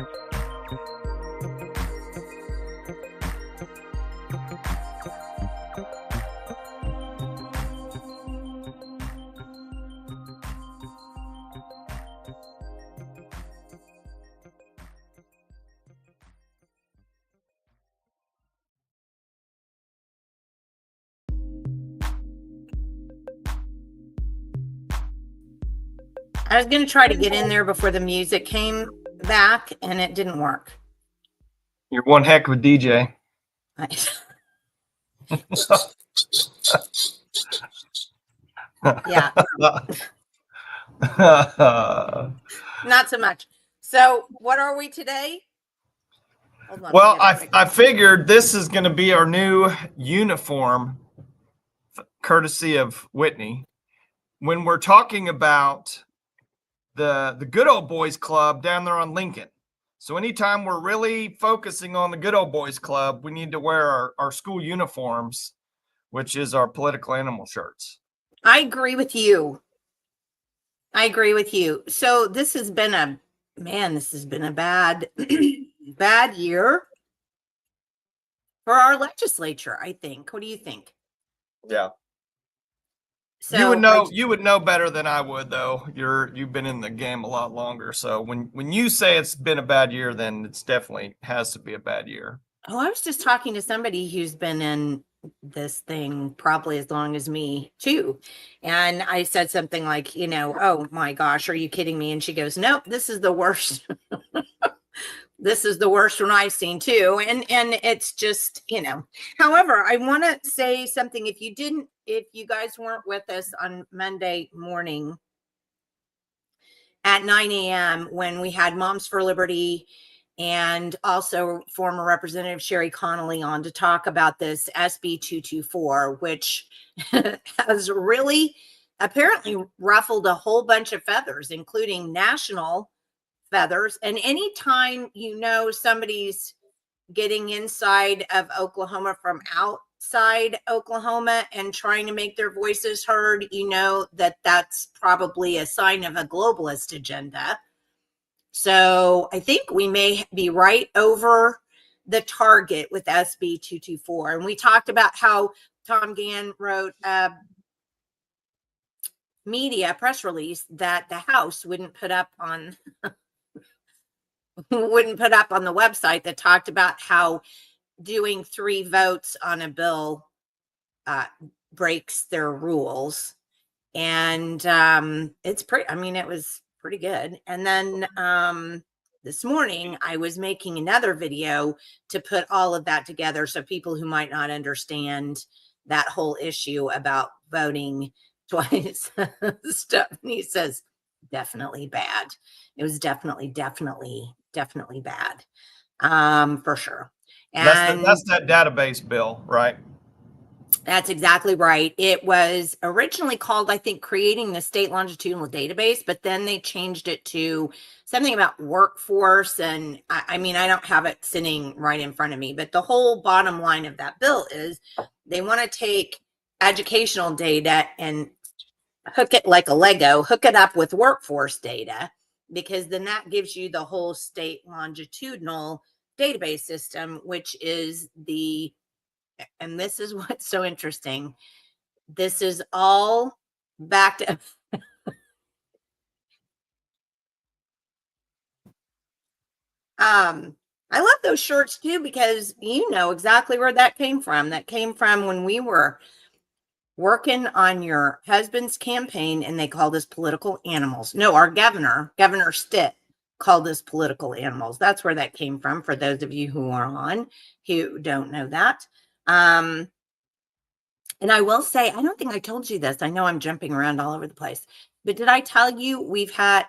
I was going to try to get in there before the music came back, and it didn't work. You're one heck of a DJ. Yeah. Not so much. So what are we today? Hold on, well, I figured this is going to be our new uniform, courtesy of Whitney. When we're talking about the Good Old Boys Club down there on Lincoln. So anytime we're really focusing on the Good Old Boys Club, we need to wear our school uniforms, which is our political animal shirts. I agree with you. So this has been a bad, bad year for our legislature, I think. What do you think? Yeah. So you would know better than I would, though. You've been in the game a lot longer. So when you say it's been a bad year, then it's definitely has to be a bad year. Oh, I was just talking to somebody who's been in this thing probably as long as me too. And I said something like, oh my gosh, are you kidding me? And she goes, nope, this is the worst. This is the worst one I've seen too. And it's just, however, I want to say something. If you guys weren't with us on Monday morning at 9 a.m. when we had Moms for Liberty and also former Representative Sherry Connolly on to talk about this SB 224, which has really apparently ruffled a whole bunch of feathers, including national feathers. And anytime somebody's getting inside of Oklahoma from outside Oklahoma and trying to make their voices heard, that's probably a sign of a globalist agenda. So I think we may be right over the target with SB 224. And we talked about how Tom Gann wrote a press release that the House wouldn't put up on the website that talked about how doing 3 votes on a bill breaks their rules. And it was pretty good. And then this morning I was making another video to put all of that together, so people who might not understand that whole issue about voting twice Stephanie says definitely bad. It was definitely bad, for sure. And that's that database bill, right? That's exactly right. It was originally called, I think, creating the state longitudinal database, but then they changed it to something about workforce. And I don't have it sitting right in front of me, but the whole bottom line of that bill is they want to take educational data and hook it like a Lego, hook it up with workforce data, because then that gives you the whole state longitudinal database system, which is and this is what's so interesting. This is all backed up. I love those shirts too, because you know exactly where that came from. That came from when we were working on your husband's campaign, and they called us political animals. No, our Governor Stitt, called us political animals. That's where that came from, for those of you who are on who don't know that. And I will say, I don't think I told you this. I know I'm jumping around all over the place, but did I tell you we had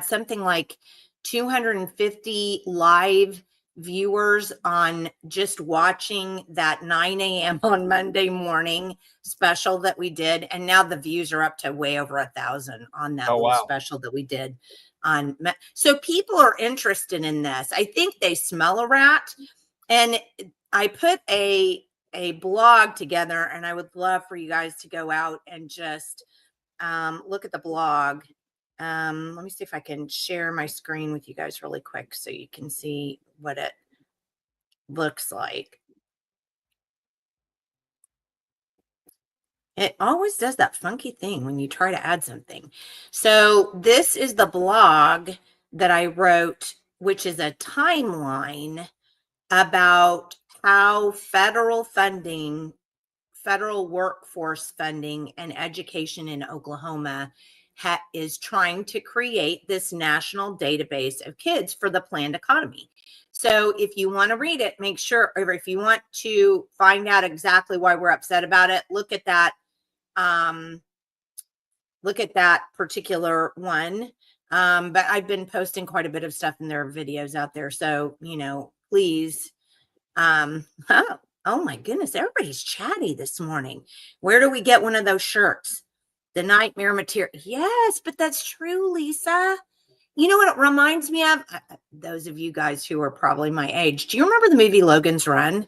something like 250 live viewers on just watching that 9 a.m. on Monday morning special that we did, and now the views are up to way over 1,000 on that special that we did on. So people are interested in this. I think they smell a rat, and I put a blog together, and I would love for you guys to go out and just look at the blog. Let me see if I can share my screen with you guys really quick so you can see what it looks like. It always does that funky thing when you try to add something. So this is the blog that I wrote, which is a timeline about how federal funding, federal workforce funding, and education in Oklahoma is trying to create this national database of kids for the planned economy. So if you want to read it, make sure, or if you want to find out exactly why we're upset about it, look at that particular one. But I've been posting quite a bit of stuff in their videos out there. So, please. Oh my goodness, everybody's chatty this morning. Where do we get one of those shirts? The nightmare material. Yes, but that's true, Lisa. You know what it reminds me of? Those of you guys who are probably my age. Do you remember the movie Logan's Run?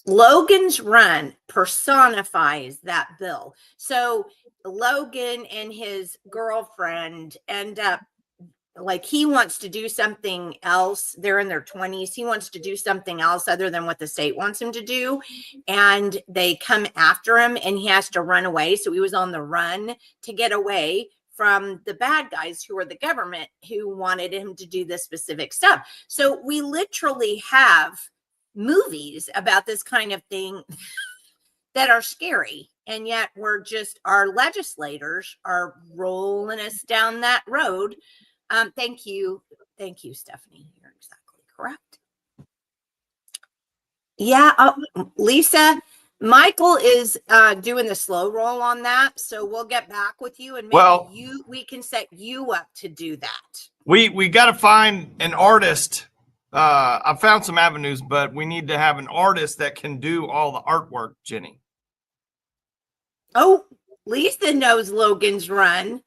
Logan's Run personifies that bill. So Logan and his girlfriend end up, like, he wants to do something else. They're in their 20s. He wants to do something else other than what the state wants him to do. And they come after him and he has to run away. So he was on the run to get away from the bad guys who are the government who wanted him to do this specific stuff. So we literally have movies about this kind of thing that are scary. And yet our legislators are rolling us down that road. Thank you, Stephanie. You're exactly correct. Yeah, Lisa, Michael is doing the slow roll on that, so we'll get back with you, and maybe we can set you up to do that. We got to find an artist. I found some avenues, but we need to have an artist that can do all the artwork, Jenny. Oh, Lisa knows Logan's Run.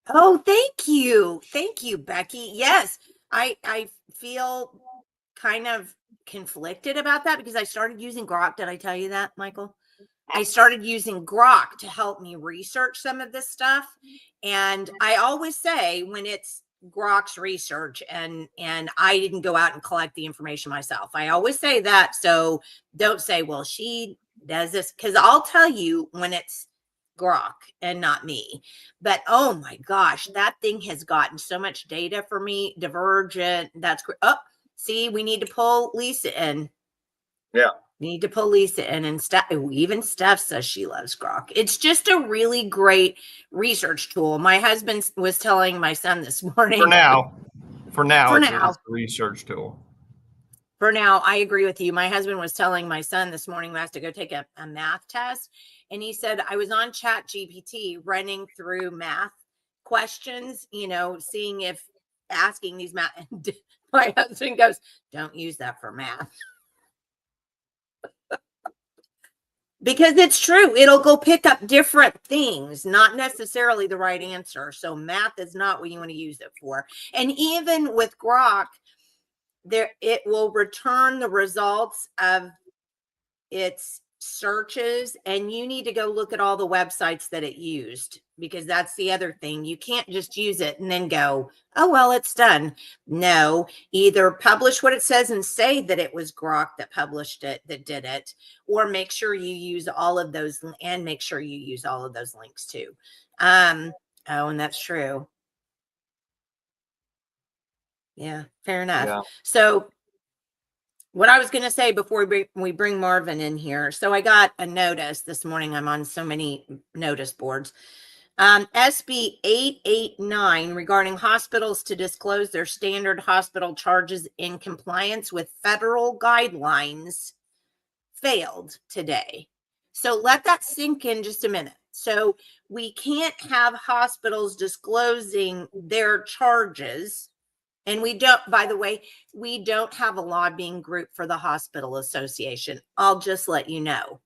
Oh, thank you, Becky. Yes, I feel kind of conflicted about that because I started using Grok. Did I tell you that, Michael? I started using Grok to help me research some of this stuff. And I always say when it's Grok's research and I didn't go out and collect the information myself, I always say that. So don't say, well, she does this, because I'll tell you when it's Grok and not me. But oh my gosh, that thing has gotten so much data for me. Divergent. That's great. Oh, see, we need to pull Lisa in. Yeah. We need to pull Lisa in, and even Steph says she loves Grok. It's just a really great research tool. My husband was telling my son this morning. For now, it's a research tool. For now, I agree with you. My husband was telling my son this morning who has to go take a math test. And he said, I was on ChatGPT running through math questions, seeing if asking these math. My husband goes, don't use that for math. Because it's true. It'll go pick up different things, not necessarily the right answer. So math is not what you want to use it for. And even with Grok, it will return the results of its searches, and you need to go look at all the websites that it used, because that's the other thing. You can't just use it and then go, oh, well, it's done. No, either publish what it says and say that it was Grok that published it, that did it, or make sure you use all of those, and make sure you use all of those links too. And that's true. Yeah, fair enough. Yeah. So what I was going to say before we bring Marvin in here. So I got a notice this morning. I'm on so many notice boards. SB 889 regarding hospitals to disclose their standard hospital charges in compliance with federal guidelines failed today. So let that sink in just a minute. So we can't have hospitals disclosing their charges. And we don't, by the way, we don't have a lobbying group for the hospital association. I'll just let you know.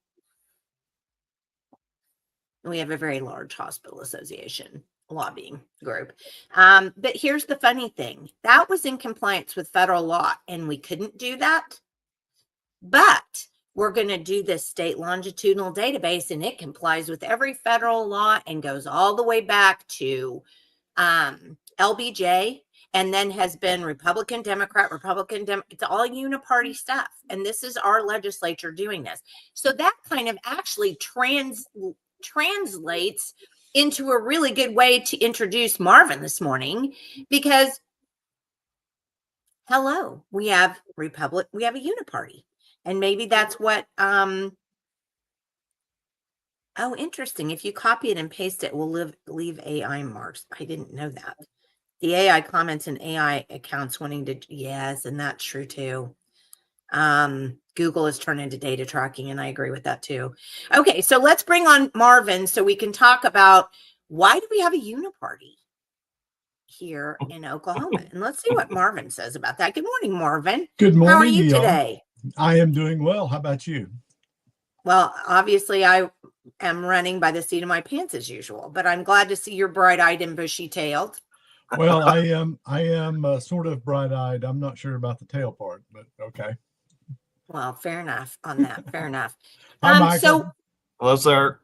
We have a very large hospital association lobbying group. But here's the funny thing. That was in compliance with federal law, and we couldn't do that. But we're going to do this state longitudinal database, and it complies with every federal law and goes all the way back to LBJ, and then has been Republican, Democrat, Republican, it's all uniparty stuff. And this is our legislature doing this. So that kind of actually translates into a really good way to introduce Marvin this morning, because hello, we have a uniparty. And maybe that's what oh, interesting. If you copy it and paste it, we'll leave AI marks. I didn't know that. The AI comments and AI accounts wanting to, yes, and that's true too. Google has turned into data tracking, and I agree with that too. Okay, so let's bring on Marvin so we can talk about why do we have a uniparty here in Oklahoma? And let's see what Marvin says about that. Good morning, Marvin. Good morning. How are you today? I am doing well. How about you? Well, obviously I am running by the seat of my pants as usual, but I'm glad to see you're bright-eyed and bushy-tailed. Well, I am sort of bright-eyed. I'm not sure about the tail part, but okay. Well, fair enough on that. Fair enough. Hi, Michael. Hello, sir.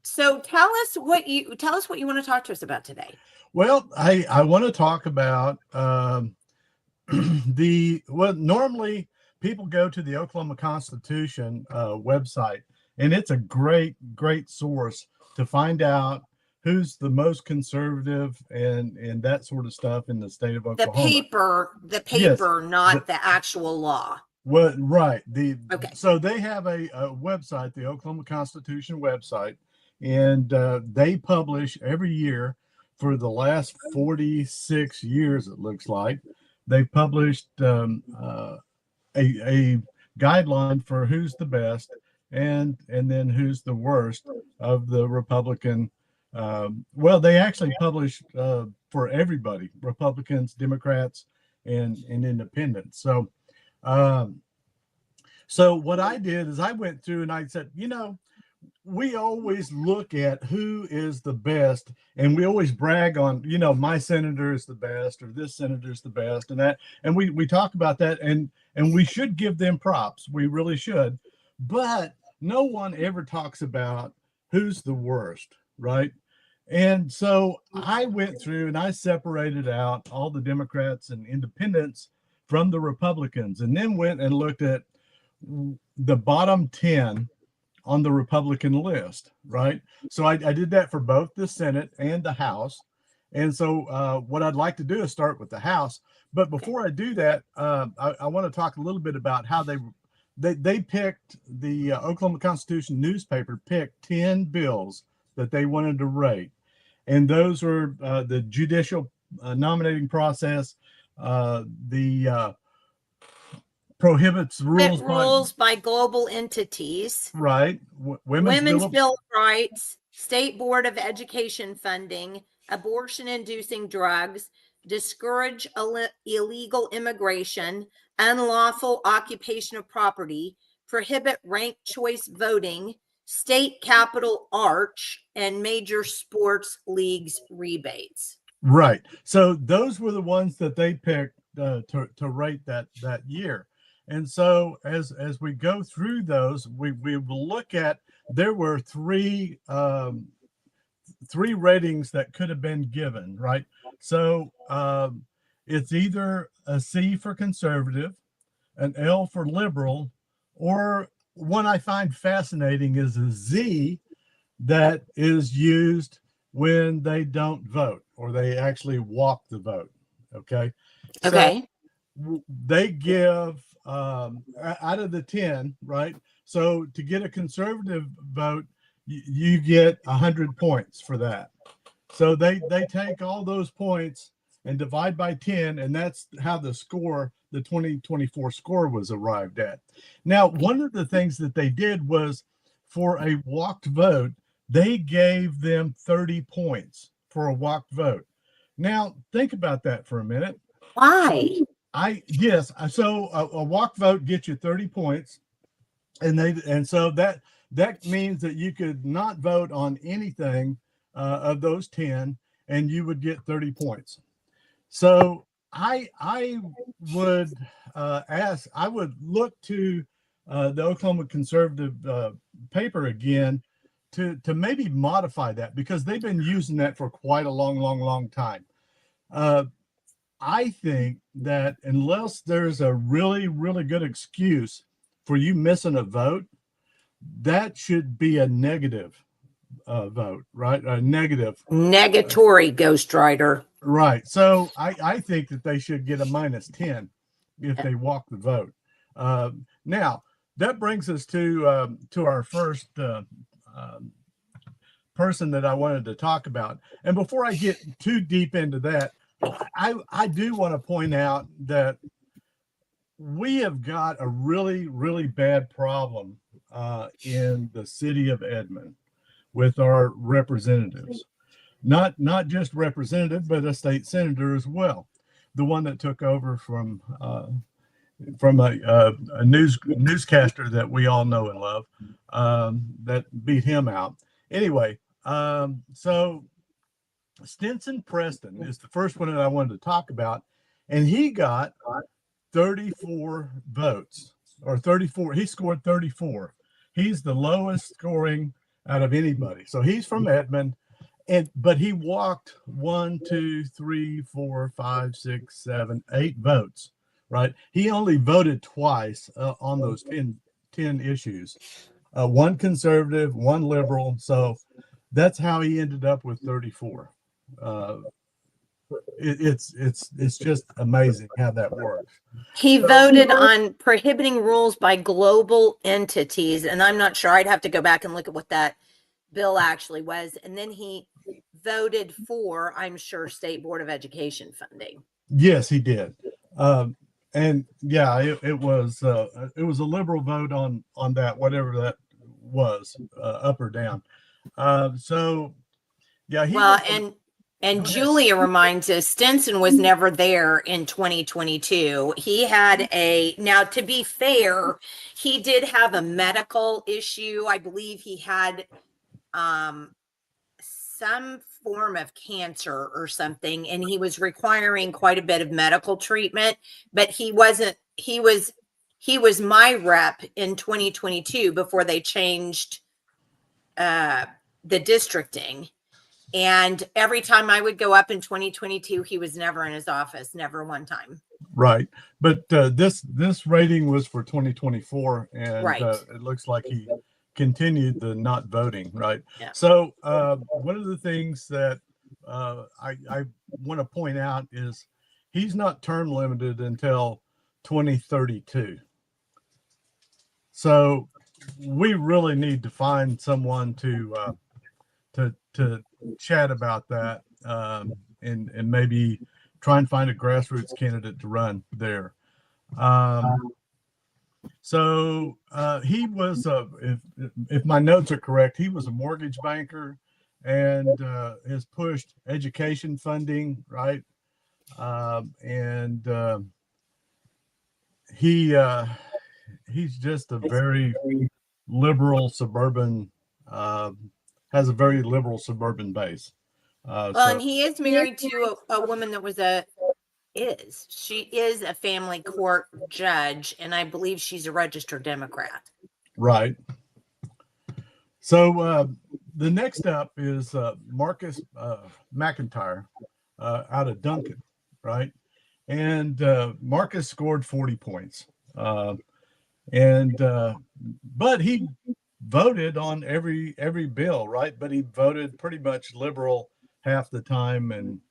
So tell us what you want to talk to us about today. Well, I want to talk about normally people go to the Oklahoma Constitution website, and it's a great source to find out who's the most conservative and that sort of stuff in the state of Oklahoma. The paper, yes, not the actual law. Well, right. Okay. So they have a website, the Oklahoma Constitution website, and they publish every year for the last 46 years, it looks like. They published a guideline for who's the best and then who's the worst of the Republican. Well, they actually publish for everybody, Republicans, Democrats, and independents. So what I did is I went through and I said, we always look at who is the best, and we always brag on, my senator is the best, or this senator is the best, and that, and we talk about that, and we should give them props. We really should, but no one ever talks about who's the worst, right? And so I went through and I separated out all the Democrats and independents from the Republicans, and then went and looked at the bottom 10 on the Republican list, right? So I did that for both the Senate and the House. And so what I'd like to do is start with the House. But before I do that, I want to talk a little bit about how they picked, the Oklahoma Constitution newspaper picked 10 bills that they wanted to rate. And those were the judicial nominating process, the prohibits rules by global entities, right? Women's Bill of Rights, State Board of Education funding, abortion-inducing drugs, discourage illegal immigration, unlawful occupation of property, prohibit ranked choice voting, state capital arch, and major sports leagues rebates. Right. So those were the ones that they picked to rate that year. And so as we go through those, we will look at, there were three ratings that could have been given, right? So it's either a C for conservative, an L for liberal, or one I find fascinating is a Z that is used when they don't vote, or they actually walk the vote. Okay. Okay. So they give out of the 10, right? So to get a conservative vote, you get 100 points for that. So they take all those points and divide by 10, and that's how the 2024 score was arrived at. Now, one of the things that they did was, for a walked vote, they gave them 30 points for a walked vote. Now, think about that for a minute. Why? So a walk vote gets you 30 points, and so that means that you could not vote on anything of those 10, and you would get 30 points. So I would look to the Oklahoma conservative paper again to maybe modify that, because they've been using that for quite a long time. I think that unless there's a really good excuse for you missing a vote, that should be a negative vote, right? A negative. Negatory, Ghost Rider. Right. So I think that they should get a -10 if they walk the vote. Now, that brings us to our first person that I wanted to talk about. And before I get too deep into that, I do want to point out that we have got a really bad problem in the city of Edmond with our representatives. Not just representative, but a state senator as well. The one that took over from a newscaster that we all know and love, that beat him out. Anyway, so Stinson Preston is the first one that I wanted to talk about, and he got 34 votes, or 34. He scored 34. He's the lowest scoring out of anybody. So he's from Edmond, but he walked 1, 2, 3, 4, 5, 6, 7, 8 votes. Right? He only voted twice on those 10 issues. One conservative, one liberal. So that's how he ended up with 34. It's just amazing how that works. He voted on prohibiting rules by global entities, and I'm not sure. I'd have to go back and look at what that bill actually was. And then he voted for, I'm sure, State Board of Education funding. Yes, he did. And yeah, it was a liberal vote on that, whatever that was, up or down. So yeah, and Julia reminds us Stinson was never there in 2022. He had now, to be fair, he did have a medical issue. I believe he had some form of cancer or something, and he was requiring quite a bit of medical treatment, but he was my rep in 2022 before they changed the districting. And every time I would go up in 2022, he was never in his office, never one time. Right. But this rating was for 2024, and right. It looks like he continued the not voting. Right. Yeah. So one of the things that I want to point out is he's not term limited until 2032. So we really need to find someone to chat about that, and maybe try and find a grassroots candidate to run there. So he was, if my notes are correct, he was a mortgage banker and has pushed education funding, right? And he's just a very liberal suburban, has a very liberal suburban base. And he is married to a woman that she is a family court judge, and I believe she's a registered Democrat. Right. So the next up is Marcus McIntyre out of Duncan, right? And Marcus scored 40 points. But he voted on every bill, right? But he voted pretty much liberal half the time, and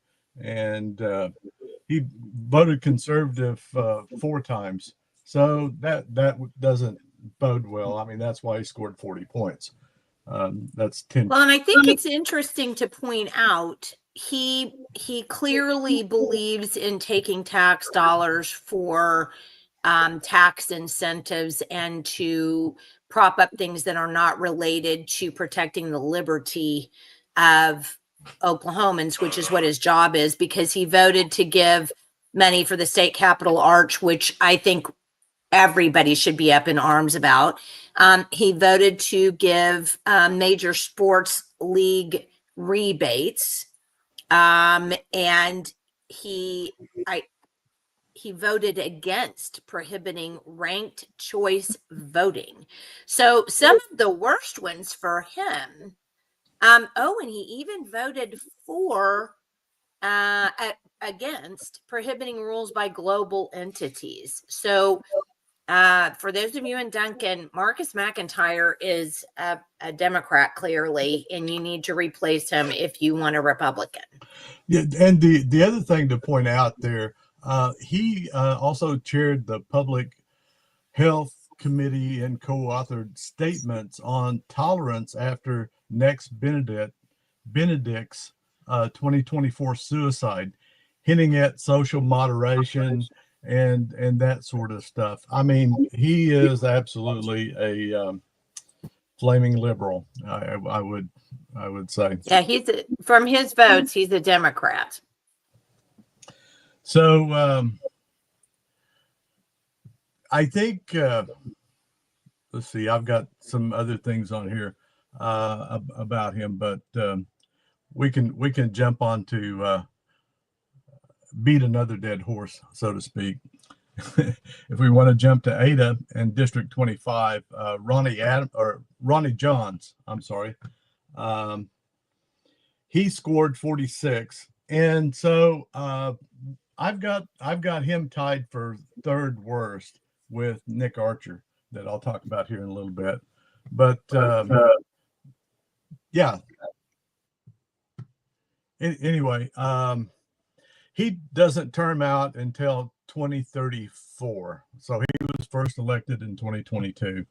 he voted conservative 4 times. So that doesn't bode well. I mean, that's why he scored 40 points. That's 10. Well, and I think it's interesting to point out he clearly believes in taking tax dollars for tax incentives and to prop up things that are not related to protecting the liberty of Oklahomans, which is what his job is, because he voted to give money for the state capitol arch, which I think everybody should be up in arms about. He voted to give major sports league rebates. And he voted against prohibiting ranked choice voting. So some of the worst ones for him. And he even voted for against prohibiting rules by global entities. So for those of you in Duncan, Marcus McIntyre is a Democrat, clearly, and you need to replace him if you want a Republican. Yeah, and the other thing to point out there, he also chaired the Public Health Committee and co-authored statements on tolerance after next Benedict's 2024 suicide, hinting at social moderation and that sort of stuff. I mean, he is absolutely a flaming liberal. I would say. Yeah, from his votes, he's a Democrat. So I think let's see. I've got some other things on here about him, but we can jump on to beat another dead horse, so to speak. If we want to jump to Ada and District 25, Ronnie Johns, I'm sorry, he scored 46, and so I've got him tied for third worst with Nick Archer, that I'll talk about here in a little bit. But yeah. Anyway, he doesn't term out until 2034. So he was first elected in 2022.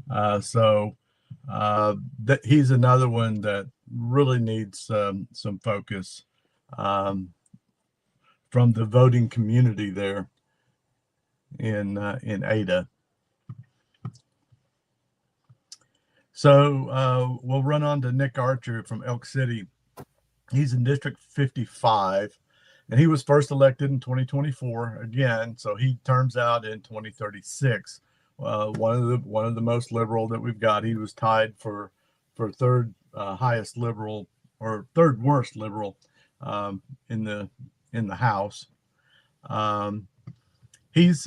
That he's another one that really needs some focus from the voting community there in Ada. So we'll run on to Nick Archer from Elk City. He's in District 55, and he was first elected in 2024 again. So he terms out in 2036. One of the most liberal that we've got. He was tied for third highest liberal, or third worst liberal in the House. He's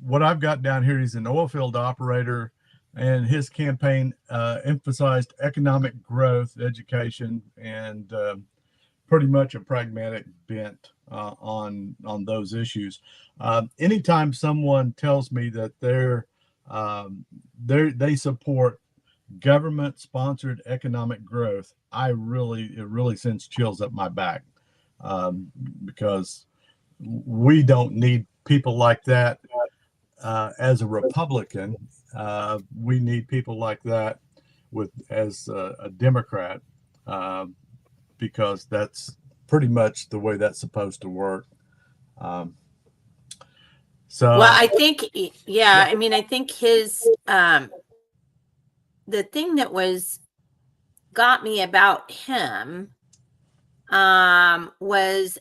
what I've got down here. He's an oil field operator, and his campaign emphasized economic growth, education, and pretty much a pragmatic bent on those issues. Anytime someone tells me that they support government-sponsored economic growth, it really sends chills up my back, because we don't need people like that as a Republican. We need people like that as a Democrat, because that's pretty much the way that's supposed to work. I think, I mean, I think his the thing that got me about him was,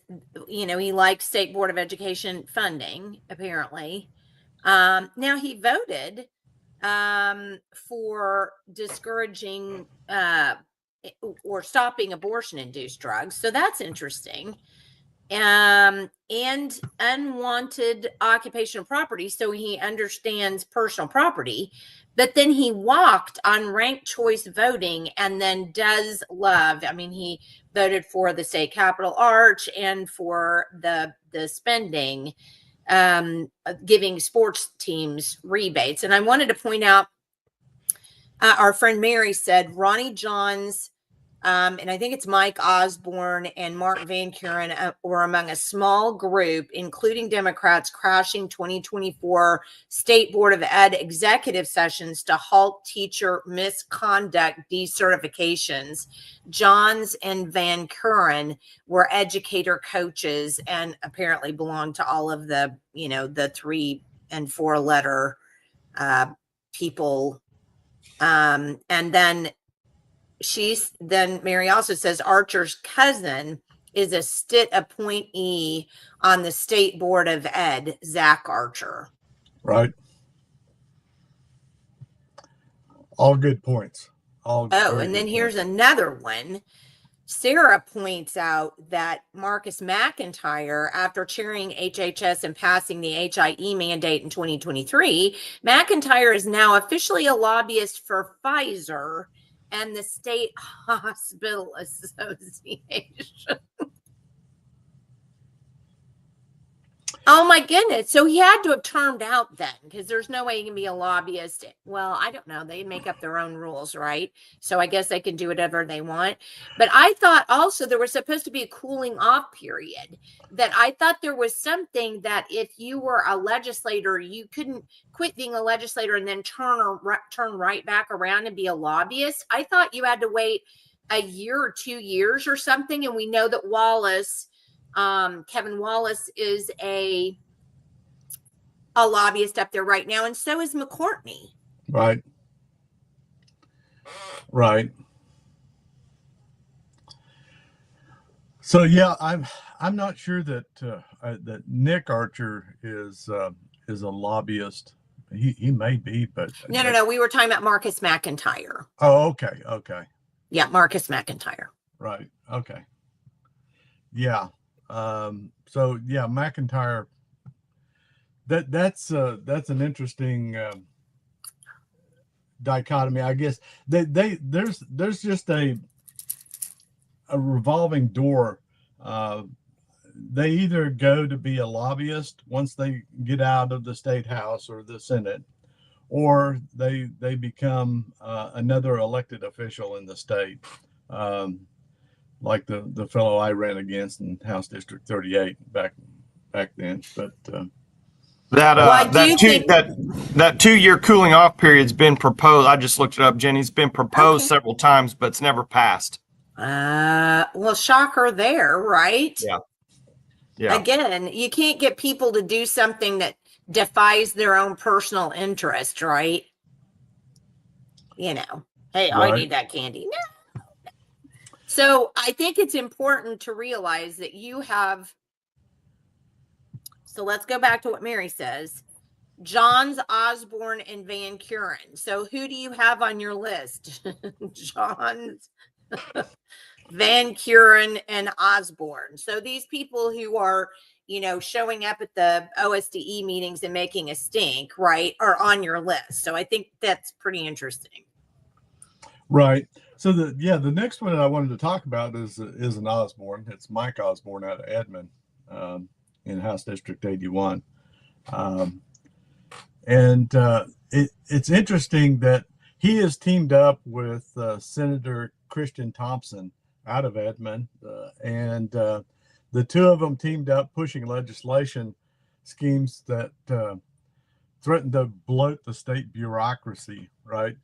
he liked State Board of Education funding, apparently. Now he voted for discouraging or stopping abortion-induced drugs. So that's interesting. And unwanted occupational property. So he understands personal property. But then he walked on ranked choice voting, and then does love. I mean, he voted for the state capitol arch and for the spending, giving sports teams rebates. And I wanted to point out, our friend Mary said Ronnie Johns, and I think it's Mike Osborne and Mark Van Kuren were among a small group, including Democrats, crashing 2024 State Board of Ed executive sessions to halt teacher misconduct decertifications. Johns and Van Kuren were educator coaches and apparently belonged to all of the, the 3 and 4 letter people. And then Mary also says Archer's cousin is a Stitt appointee on the State Board of Ed, Zach Archer. Right. All good points. And then here's another one. Sarah points out that Marcus McIntyre, after chairing HHS and passing the HIE mandate in 2023, McIntyre is now officially a lobbyist for Pfizer and the State Hospital Association. Oh my goodness. So he had to have turned out then, because there's no way he can be a lobbyist. Well, I don't know. They make up their own rules, right? So I guess they can do whatever they want. But I thought also there was supposed to be a cooling off period, that I thought there was something that if you were a legislator, you couldn't quit being a legislator and then turn right back around and be a lobbyist. I thought you had to wait a year or 2 years or something. And we know that Kevin Wallace is a lobbyist up there right now, and so is McCourtney. Right. So yeah, I'm not sure that that Nick Archer is a lobbyist. He may be, but No. We were talking about Marcus McIntyre. Oh, okay. Yeah, Marcus McIntyre. Right. Okay. Yeah. So yeah, McIntyre. That's an interesting dichotomy, I guess. There's just a revolving door. They either go to be a lobbyist once they get out of the state house or the Senate, or they become another elected official in the state. Like the fellow I ran against in House District 38 back then. But that 2 year cooling off period's been proposed. I just looked it up, Jenny. It's been proposed several times, but it's never passed. Well, shocker there, right? Yeah. Again, you can't get people to do something that defies their own personal interest, right? Hey, right. I need that candy. No. So I think it's important to realize that you have, so let's go back to what Mary says, Johns, Osborne, and Van Kuren. So who do you have on your list? Johns, Van Kuren, and Osborne. So these people who are, showing up at the OSDE meetings and making a stink, right, are on your list. So I think that's pretty interesting. Right. So the next one that I wanted to talk about is an Osborne. It's Mike Osborne out of Edmond, in House District 81. It's interesting that he is teamed up with Senator Christian Thompson out of Edmond, and the two of them teamed up pushing legislation schemes that threaten to bloat the state bureaucracy, right?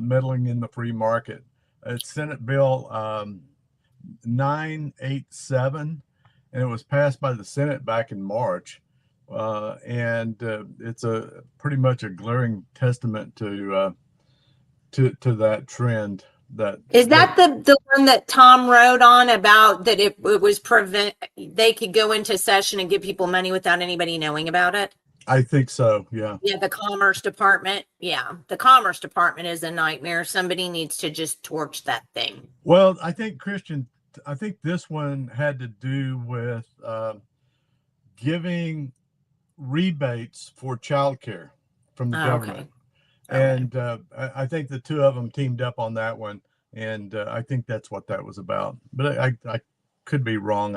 Meddling in the free market. It's Senate Bill 987, and it was passed by the Senate back in March. And it's pretty much a glaring testament to that trend. Is that the one that Tom wrote on about that it was they could go into session and give people money without anybody knowing about it? I think so. Yeah. Yeah. The Commerce Department. Yeah. The Commerce Department is a nightmare. Somebody needs to just torch that thing. Well, I think this one had to do with giving rebates for childcare from the government. Okay. And I think the two of them teamed up on that one. And I think that's what that was about. But I could be wrong.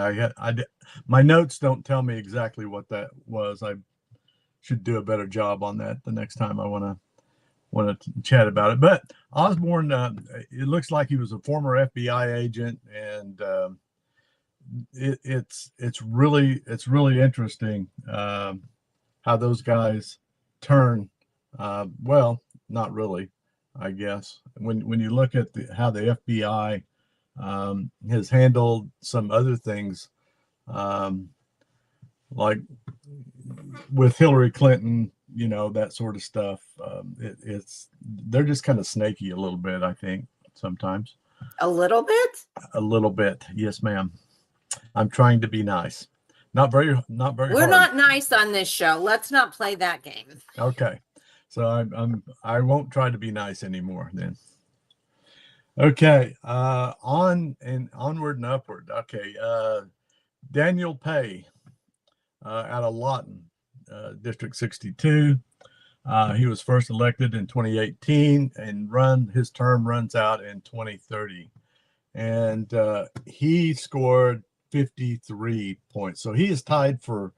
My notes don't tell me exactly what that was. I should do a better job on that the next time I want to chat about it. But Osborne, it looks like he was a former FBI agent, and it's really interesting how those guys turn. Well, not really, I guess. When you look at how the FBI has handled some other things, like with Hillary Clinton, that sort of stuff. They're just kind of snaky a little bit, I think, sometimes. A little bit? A little bit. Yes, ma'am. I'm trying to be nice. Not very We're hard. not nice on this show. Let's not play that game. Okay. So I won't try to be nice anymore then. Okay. Onward and upward. Okay. Daniel Pay out of Lawton, District 62. He was first elected in 2018 and his term runs out in 2030. And he scored 53 points. So he's tied for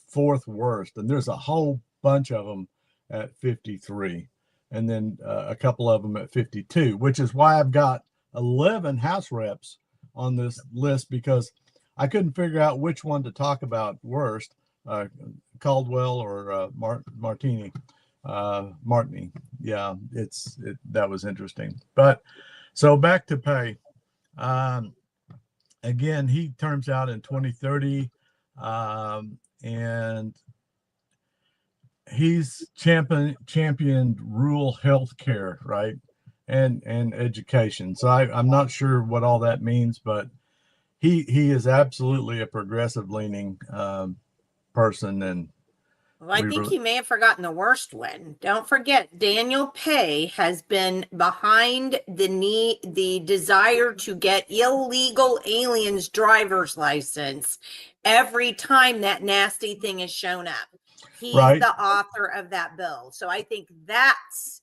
fourth worst. And there's a whole bunch of them at 53. And then a couple of them at 52, which is why I've got 11 House reps on this list, because I couldn't figure out which one to talk about worst, Caldwell or Martini. Yeah, that was interesting. But so back to Pay. Again, he terms out in 2030, and he's championed rural health care, right, and education. So I'm not sure what all that means, but he is absolutely a progressive leaning person. And Well, I think you may have forgotten the worst one. Don't forget, Daniel Pay has been behind the desire to get illegal aliens driver's license every time that nasty thing has shown up. He's right. the author of that bill. So I think that's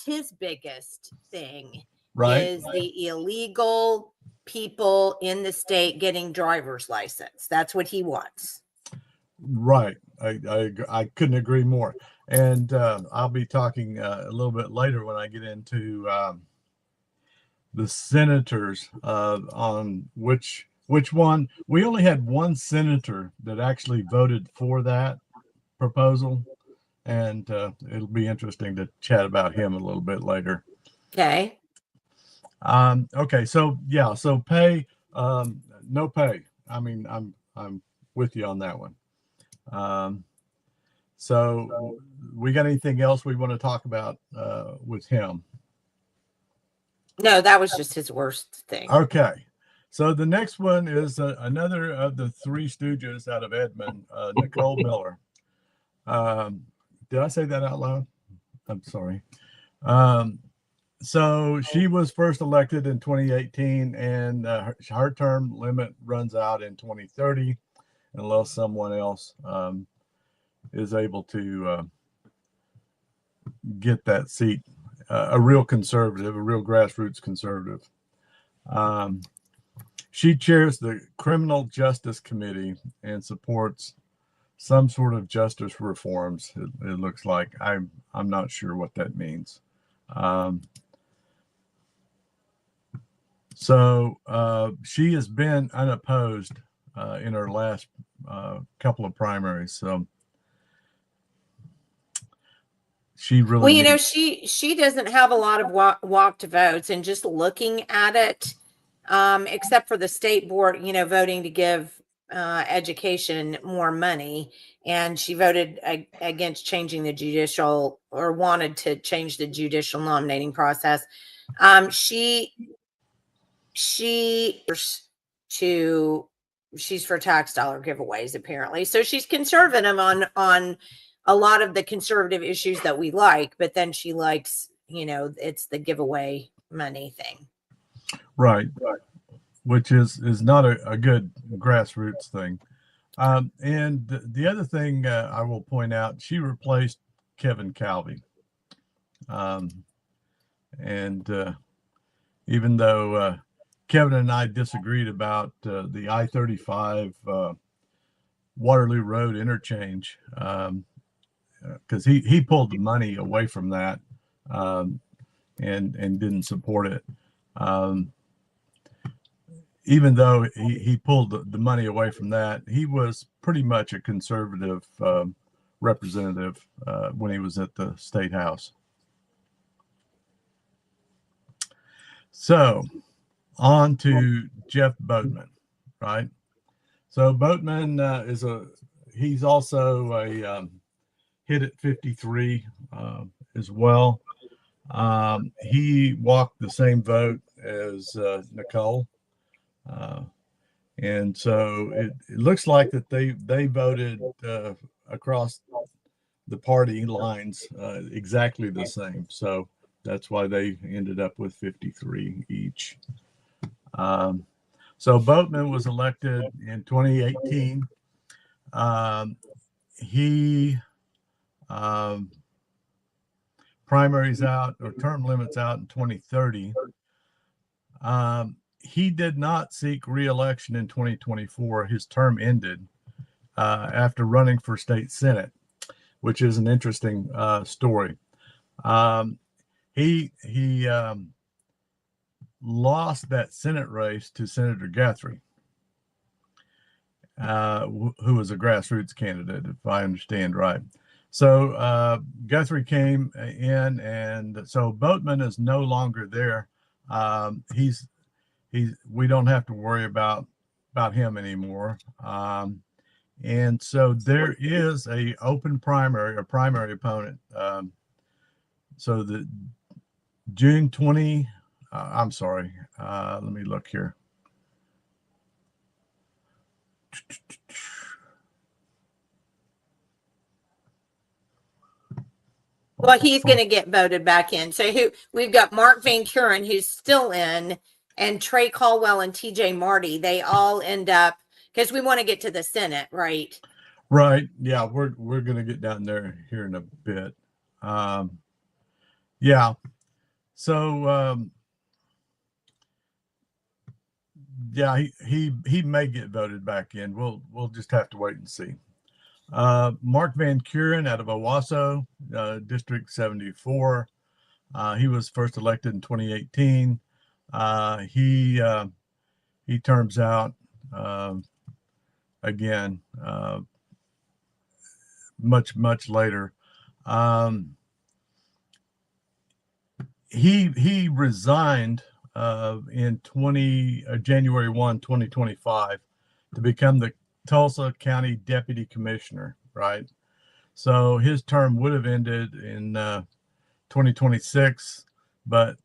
his biggest thing, Right. is the illegal people in the state getting driver's license. That's what he wants. Right. I couldn't agree more. And I'll be talking a little bit later when I get into the senators on which one. We only had one senator that actually voted for that proposal, and it'll be interesting to chat about him a little bit later. Okay. Okay. So yeah. So Pay, no Pay. I mean, I'm with you on that one. So we got anything else we want to talk about with him? No, that was just his worst thing. Okay. So the next one is another of the Three Stooges out of Edmond, Nicole Miller. Did I say that out loud? I'm sorry. So she was first elected in 2018, and her term limit runs out in 2030 unless someone else is able to get that seat, a real conservative, a real grassroots conservative. She chairs the Criminal Justice Committee and supports some sort of justice reforms. It looks like. I'm not sure what that means. So she has been unopposed in her last couple of primaries. So she really. Well, you know, she doesn't have a lot of walked votes, and just looking at it, except for the state board, you know, voting to give education more money, and she voted against changing the judicial, or wanted to change the judicial nominating process. She's for tax dollar giveaways, apparently. So she's conservative on a lot of the conservative issues that we like, but then she likes, you know, it's the giveaway money thing. Right. Which is not a good grassroots thing. And the other thing I will point out, she replaced Kevin Calvey. And even though Kevin and I disagreed about the I-35 Waterloo Road interchange, because he pulled the money away from that and didn't support it. Even though he pulled the money away from that, he was pretty much a conservative representative when he was at the State House. So on to Jeff Boatman, right? So Boatman he's also a hit at 53 as well. He walked the same vote as Nicole. And so it looks like that they voted across the party lines exactly the same. So That's why they ended up with 53 each. So Boatman was elected in 2018. He primaries out or term limits out in 2030. He did not seek re-election in 2024. His term ended after running for state senate, which is an interesting story. He lost that Senate race to Senator Guthrie, who was a grassroots candidate, if I understand right. So Guthrie came in, and so Boatman is no longer there. We don't have to worry about him anymore. And so there is a open primary, a primary opponent. So the June 20, I'm sorry, let me look here. Well, he's going to get voted back in. So we've got Mark Van Kuren, who's still in, and Trey Caldwell and TJ Marty. They all end up, because we want to get to the Senate, right? Right. Yeah, we're going to get down there here in a bit. Yeah. So yeah, he may get voted back in. We'll just have to wait and see. Mark Van Kuren out of Owasso, District 74. He was first elected in 2018. He terms out again much later. He resigned in January 1, 2025 to become the Tulsa County Deputy Commissioner, right? So his term would have ended in 2026, but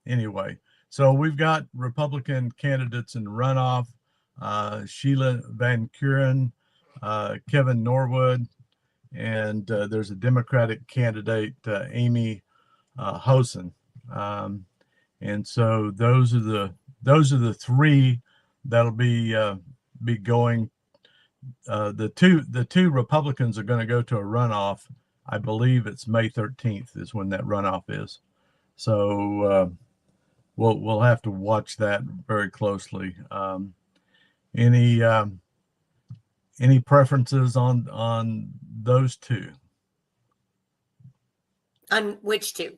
anyway. So we've got Republican candidates in runoff, Sheila Van Kuren, Kevin Norwood, and there's a Democratic candidate, Amy Hosen. And so those are the three that'll be going. The two Republicans are going to go to a runoff. I believe it's May 13th is when that runoff is. So we'll have to watch that very closely. Any preferences on those two? On which two?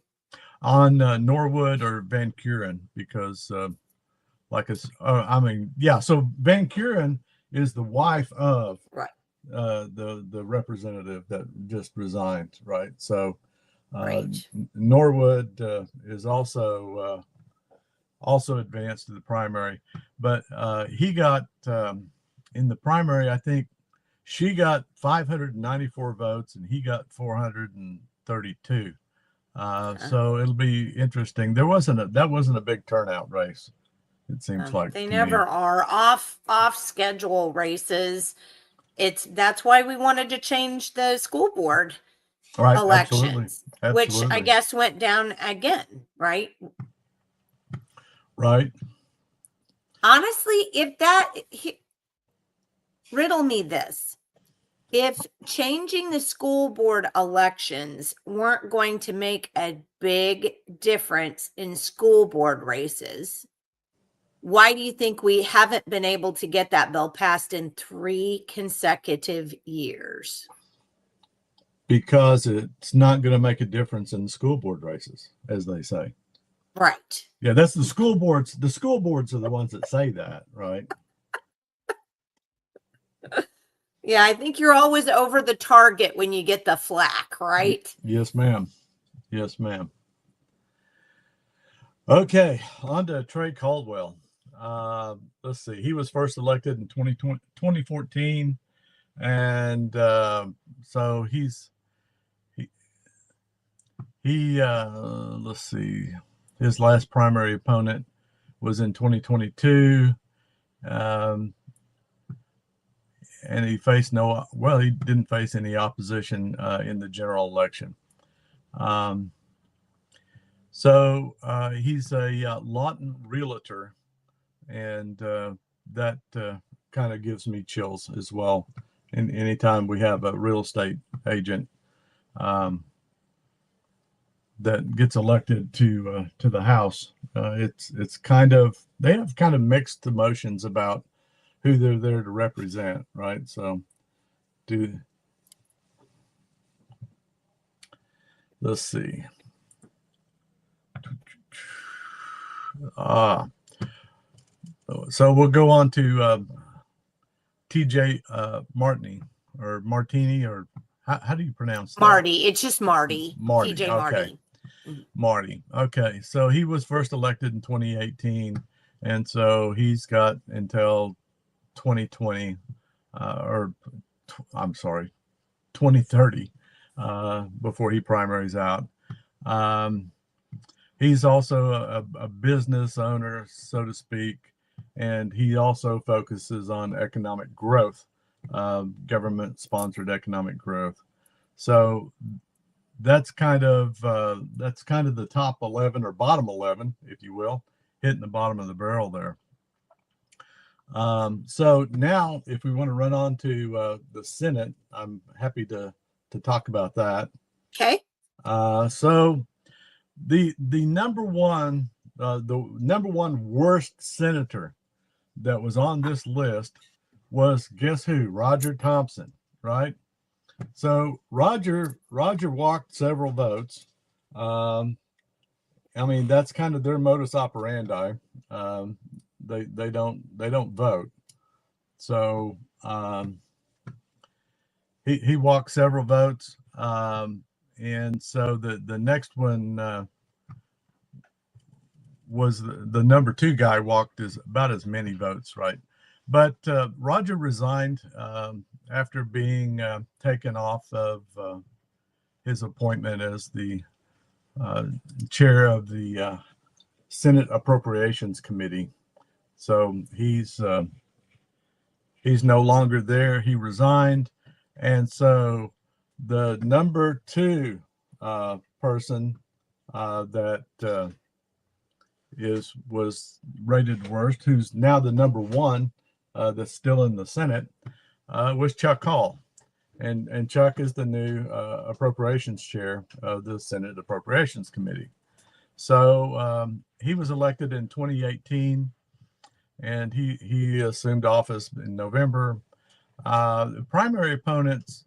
On Norwood or Van Kuren, because so Van Kuren is the wife of right. The representative that just resigned, right? So right. Norwood is also advanced to the primary, but he got in the primary, I think she got 594 votes and he got 432. So it'll be interesting. That wasn't a big turnout race. It seems like they never are off schedule races. That's why we wanted to change the school board elections, absolutely. Which I guess went down again, right? Right. Honestly, riddle me this. If changing the school board elections weren't going to make a big difference in school board races, why do you think we haven't been able to get that bill passed in 3 consecutive years? Because it's not going to make a difference in the school board races, as they say. Right. Yeah, that's the school boards. The school boards are the ones that say that, right? Yeah, I think you're always over the target when you get the flack, right? Yes, ma'am. Yes, ma'am. Okay, on to Trey Caldwell. Let's see. He was first elected in 2014. And so let's see. His last primary opponent was in 2022. And he didn't face any opposition in the general election. So he's a Lawton realtor, and that kind of gives me chills as well. And anytime we have a real estate agent that gets elected to the House, it's kind of, they have kind of mixed emotions about who they're there to represent, right? So let's see. So we'll go on to TJ Martini, or how do you pronounce that? Marty. It's just Marty. Marty. TJ Okay. Marty. Marty. Okay. So he was first elected in 2018. And so he's got until 2020, I'm sorry, 2030, before he primaries out. He's also a business owner, so to speak, and he also focuses on economic growth, government-sponsored economic growth. So that's kind of the top 11 or bottom 11, if you will, hitting the bottom of the barrel there. So now, if we want to run on to the Senate, I'm happy to talk about that. Okay. So the number one worst senator that was on this list was, guess who? Roger Thompson, right? So Roger walked several votes. I mean, that's kind of their modus operandi. They don't vote. So he walked several votes. And so the next one was the number 2 guy walked about as many votes, right? But Roger resigned after being taken off of his appointment as the chair of the Senate Appropriations Committee. So he's no longer there. He resigned, and so the number 2 person that was rated worst, who's now the number 1 that's still in the Senate, was Chuck Hall. And Chuck is the new appropriations chair of the Senate Appropriations Committee. So he was elected in 2018, and he assumed office in November. The primary opponents,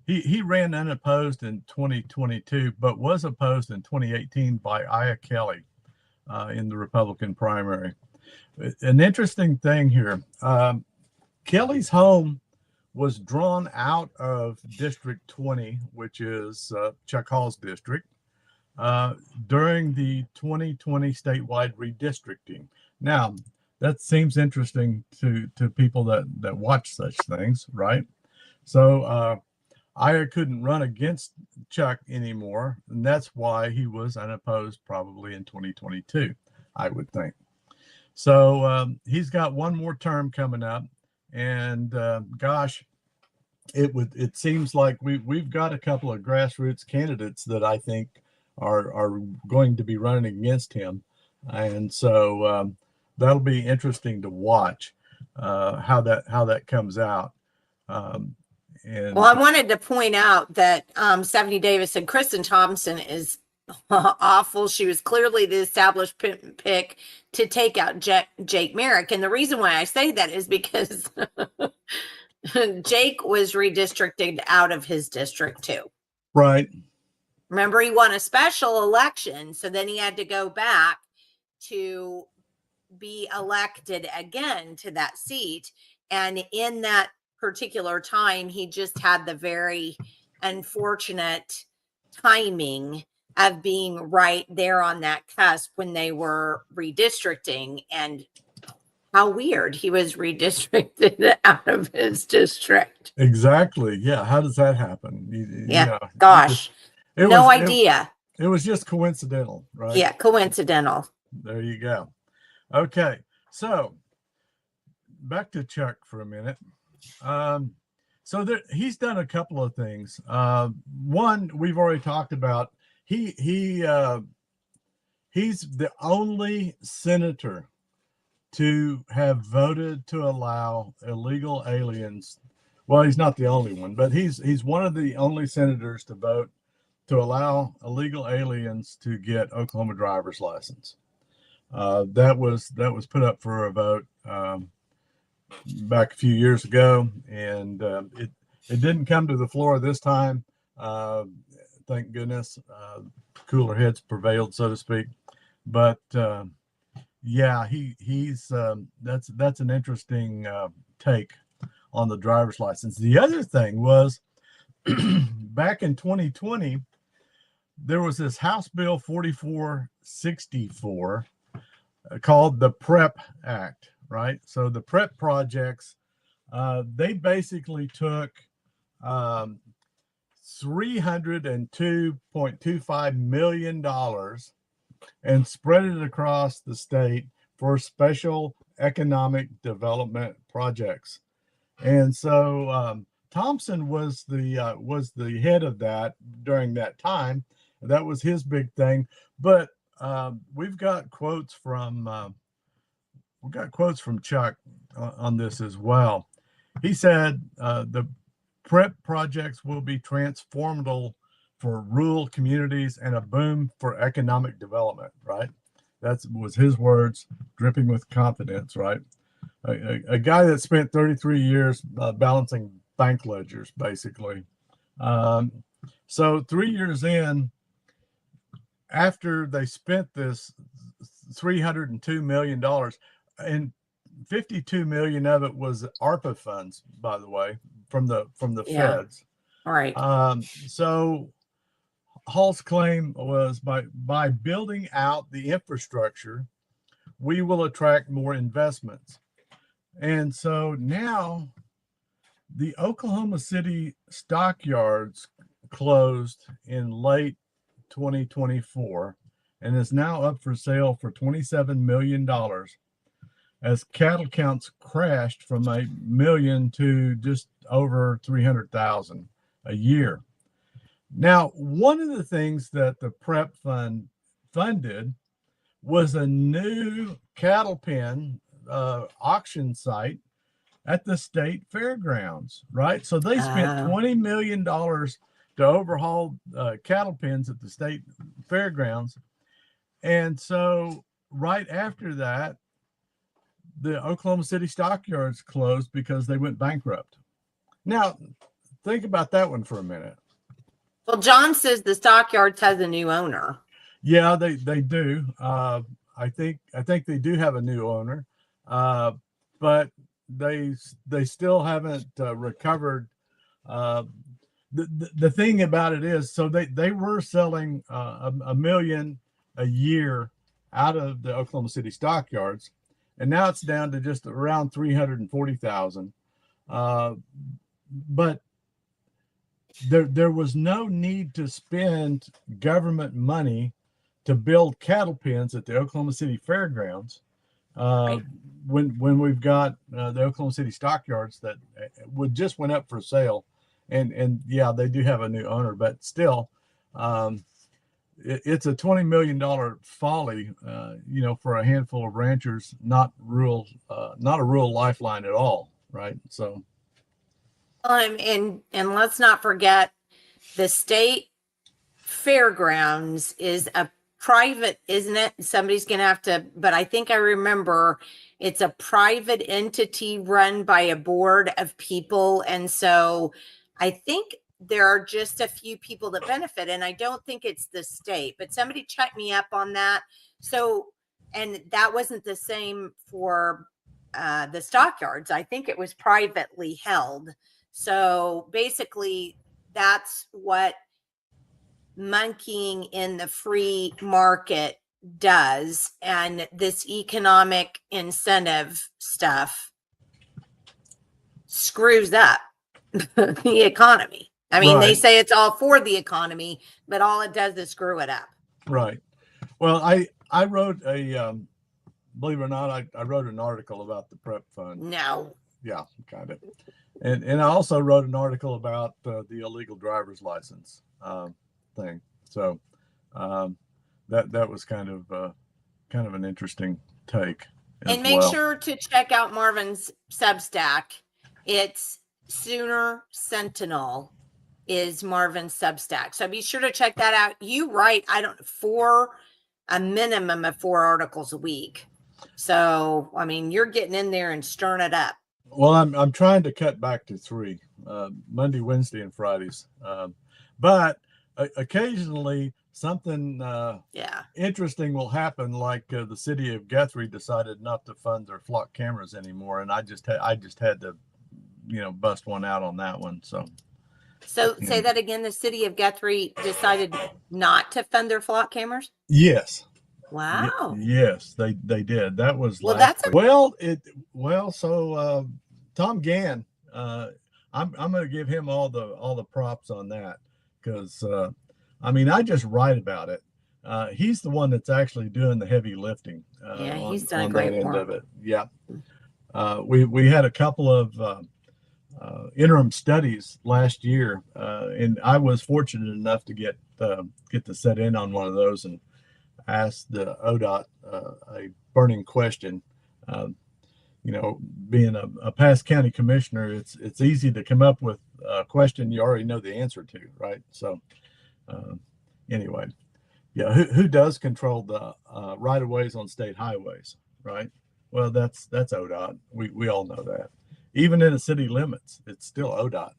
he ran unopposed in 2022, but was opposed in 2018 by Aya Kelly in the Republican primary. An interesting thing here, Kelly's home was drawn out of District 20, which is Chuck Hall's district, during the 2020 statewide redistricting. Now, that seems interesting to people that watch such things, right? So Aya couldn't run against Chuck anymore, and that's why he was unopposed probably in 2022, I would think. So he's got one more term coming up, and gosh, it seems like we've got a couple of grassroots candidates that I think are going to be running against him, and so that'll be interesting to watch how that comes out. And well, I wanted to point out that Stephanie Davis said Kristen Thompson is awful. She was clearly the established pick to take out Jake Merrick. And the reason why I say that is because Jake was redistricted out of his district too. Right. Remember, he won a special election, so then he had to go back to be elected again to that seat. And in that particular time, he just had the very unfortunate timing of being right there on that cusp when they were redistricting. And how weird, he was redistricted out of his district. Exactly. Yeah. How does that happen? Gosh, no idea. It was just coincidental, right? Yeah, coincidental. There you go. Okay. So back to Chuck for a minute. So he's done a couple of things. One, we've already talked about. he's the only senator to have voted to allow illegal aliens. Well, he's not the only one, but he's one of the only senators to vote to allow illegal aliens to get Oklahoma driver's license. That was put up for a vote back a few years ago, and it didn't come to the floor this time. Thank goodness, cooler heads prevailed, so to speak. But yeah, he's that's an interesting take on the driver's license. The other thing was back in 2020, there was this House Bill 4464 called the PrEP Act, right? So the PrEP projects, they basically took $302.25 million and spread it across the state for special economic development projects. And so Thompson was the head of that during that time. That was his big thing. But we've got quotes from Chuck on this as well. He said the PrEP projects will be transformative for rural communities and a boom for economic development, right? That was his words, dripping with confidence, right? A guy that spent 33 years balancing bank ledgers, basically. So 3 years in, after they spent this $302 million, and 52 million of it was ARPA funds, by the way, from the feds. All right. So Hall's claim was by building out the infrastructure, we will attract more investments. And so now the Oklahoma City stockyards closed in late 2024 and is now up for sale for $27 million as cattle counts crashed from 1 million to just over 300,000 a year. Now, one of the things that the PrEP fund funded was a new cattle pen auction site at the state fairgrounds, right? So they spent $20 million to overhaul cattle pens at the state fairgrounds. And so right after that, the Oklahoma City stockyards closed because they went bankrupt. Now, think about that one for a minute. Well, John says the stockyards has a new owner. Yeah, they do. I think they do have a new owner, but they still haven't recovered. The thing about it is, so they were selling $1 million a year out of the Oklahoma City stockyards, and now it's down to just around 340,000. But there was no need to spend government money to build cattle pens at the Oklahoma City fairgrounds. Right. When we've got the Oklahoma City stockyards that just went up for sale, and yeah, they do have a new owner, but still, it's a $20 million folly, for a handful of ranchers, not a real lifeline at all, right? So, And let's not forget the state fairgrounds is a private, isn't it? Somebody's gonna have to, but I think I remember it's a private entity run by a board of people, and so I think there are just a few people that benefit, and I don't think it's the state, but somebody check me up on that. So, and that wasn't the same for the stockyards. I think it was privately held. So basically, that's what monkeying in the free market does. And this economic incentive stuff screws up the economy. I mean, They say it's all for the economy, but all it does is screw it up. Right. Well, I wrote believe it or not, I wrote an article about the PrEP fund. No. Yeah, kind of. And I also wrote an article about the illegal driver's license thing. So That was kind of an interesting take as And make well. sure to check out Marvin's Substack. It's Sooner Sentinel is Marvin's Substack. So be sure to check that out. You write, a minimum of 4 articles a week. So, I mean, you're getting in there and stirring it up. Well, I'm trying to cut back to 3, Monday, Wednesday, and Fridays. But occasionally something interesting will happen, like the city of Guthrie decided not to fund their flock cameras anymore, and I just had to, bust one out on that one. So say that again. The city of Guthrie decided not to fund their flock cameras? Yes. Wow. Yes, they did. That was Well, so Tom Gann, I'm going to give him all the props on that, because I just write about it. He's the one that's actually doing the heavy lifting. He's done on great that end work. of it. Yeah. We had a couple of interim studies last year, and I was fortunate enough to get to set in on one of those and ask the ODOT a burning question. Being a past county commissioner, it's easy to come up with a question you already know the answer to, right? So anyway, who does control the right of ways on state highways, right? Well, that's ODOT. We all know that. Even in the city limits, it's still ODOT.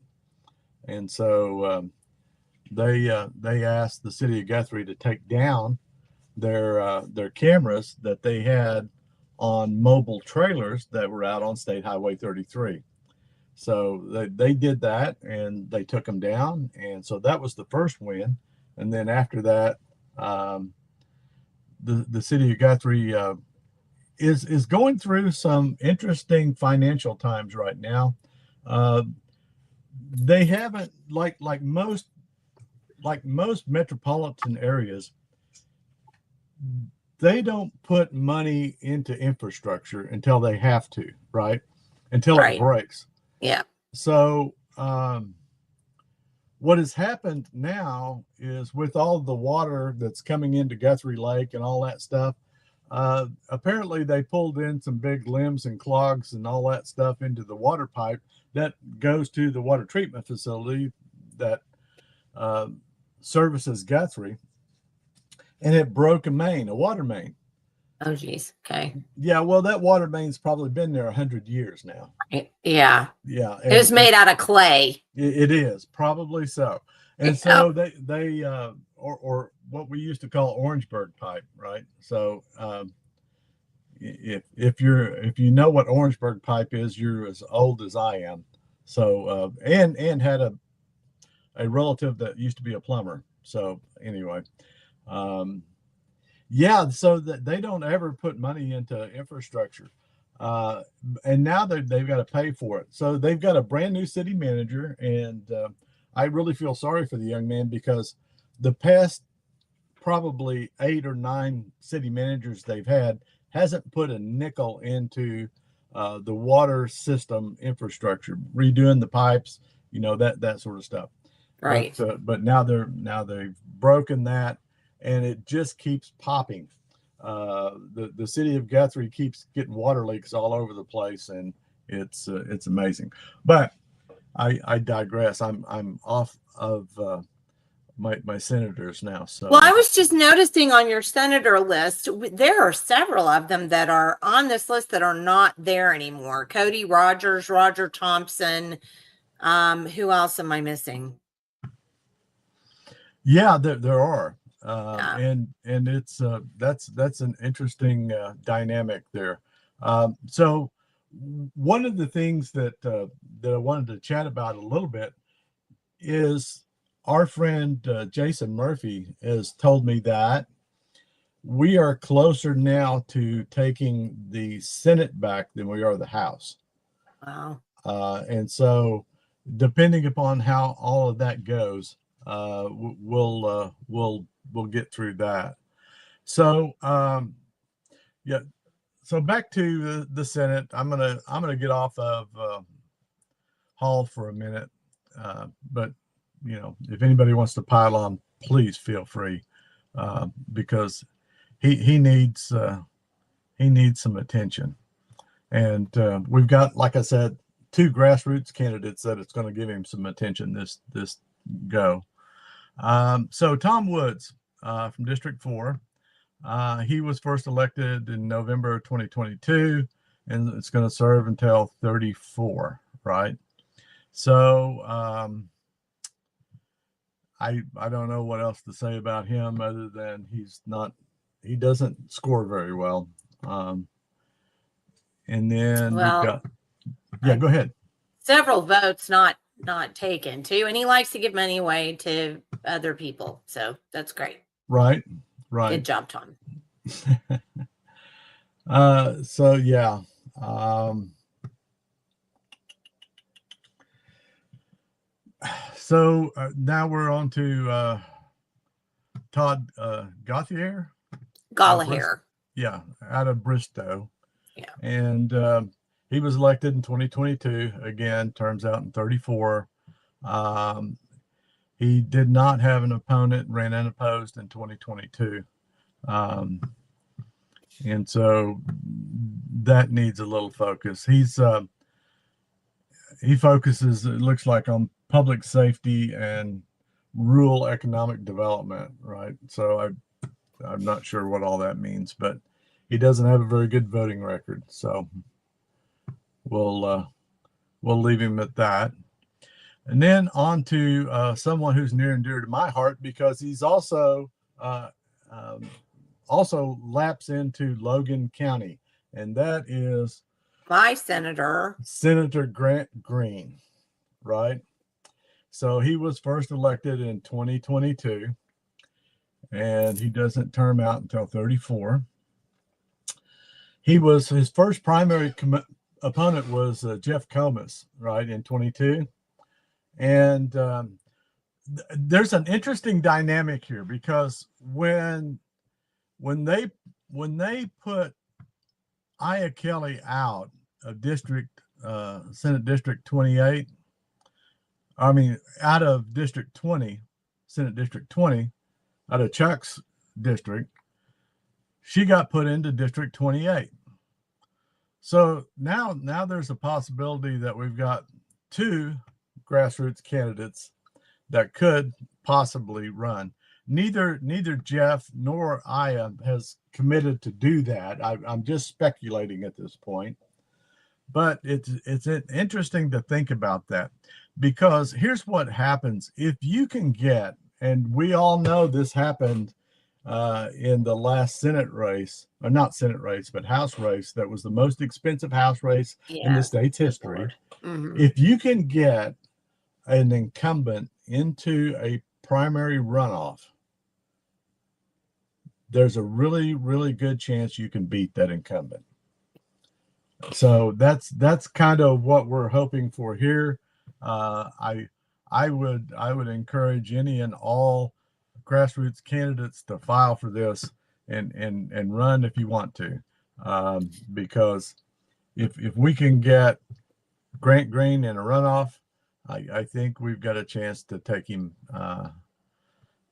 And so they asked the city of Guthrie to take down their cameras that they had on mobile trailers that were out on State Highway 33. So they did that, and they took them down, and so that was the first win. And then after that, the city of Guthrie is going through some interesting financial times right now. They haven't, like most metropolitan areas, they don't put money into infrastructure until they have to, right? Until it breaks. Yeah. So what has happened now is, with all the water that's coming into Guthrie Lake and all that stuff, apparently they pulled in some big limbs and clogs and all that stuff into the water pipe that goes to the water treatment facility that services Guthrie. And it broke a water main. Oh, geez. Okay. Yeah, well, that water main's probably been there 100 years now. Yeah. Yeah. It was made out of clay. It is, probably so. And so they or what we used to call Orangeburg pipe, right? So if you know what Orangeburg pipe is, you're as old as I am. So and had a relative that used to be a plumber. So anyway, so that they don't ever put money into infrastructure, and now they've got to pay for it. So they've got a brand new city manager, and I really feel sorry for the young man, because the past probably 8 or 9 city managers they've had hasn't put a nickel into the water system infrastructure, redoing the pipes, that sort of stuff. Right. But now they've broken that, and it just keeps popping. The city of Guthrie keeps getting water leaks all over the place, and it's amazing. But I digress. I'm off of my senators now. So, well, I was just noticing on your senator list, there are several of them that are on this list that are not there anymore. Cody Rogers, Roger Thompson. Who else am I missing? Yeah, there are. And it's that's an interesting dynamic there. So one of the things that I wanted to chat about a little bit is our friend Jason Murphy has told me that we are closer now to taking the Senate back than we are the House. Wow. And so, depending upon how all of that goes, we'll get through that. So so back to the Senate. I'm gonna get off of Hall for a minute, but if anybody wants to pile on, please feel free. because he needs some attention. And we've got, like I said, 2 grassroots candidates that it's going to give him some attention this go. So Tom Woods from District 4, he was first elected in November 2022, and it's going to serve until 34, right? So I don't know what else to say about him other than he doesn't score very well. And then we've got, go ahead. Several votes not taken too, and he likes to give money away to other people, so that's great. Right. Good job, Tom. So yeah. So now we're on to Todd Gauthier. Yeah, out of Bristow. Yeah. And he was elected in 2022. Again, terms out in 34. He did not have an opponent, ran unopposed in 2022. And so that needs a little focus. He focuses, it looks like, on public safety and rural economic development, right? So I'm not sure what all that means, but he doesn't have a very good voting record. So we'll leave him at that. And then on to someone who's near and dear to my heart, because he's also laps into Logan County, and that is my Senator Grant Green, right? So he was first elected in 2022, and he doesn't term out until 34. His first primary opponent was Jeff Comas, right, in 22. And there's an interesting dynamic here, because when they put Aya Kelly out of Senate District 28, out of District 20, Senate District 20, out of Chuck's district, she got put into District 28. So now there's a possibility that we've got 2 grassroots candidates that could possibly run. Neither Jeff nor Aya has committed to do that. I'm just speculating at this point, but it's interesting to think about that, because here's what happens if you can get, and we all know this happened in the last Senate race, or not Senate race, but House race, that was the most expensive House race in the state's history. Mm-hmm. If you can get an incumbent into a primary runoff, there's a really, really good chance you can beat that incumbent. So that's kind of what we're hoping for here. I would encourage any and all grassroots candidates to file for this and run if you want to, because if we can get Grant Green in a runoff, I think we've got a chance to take him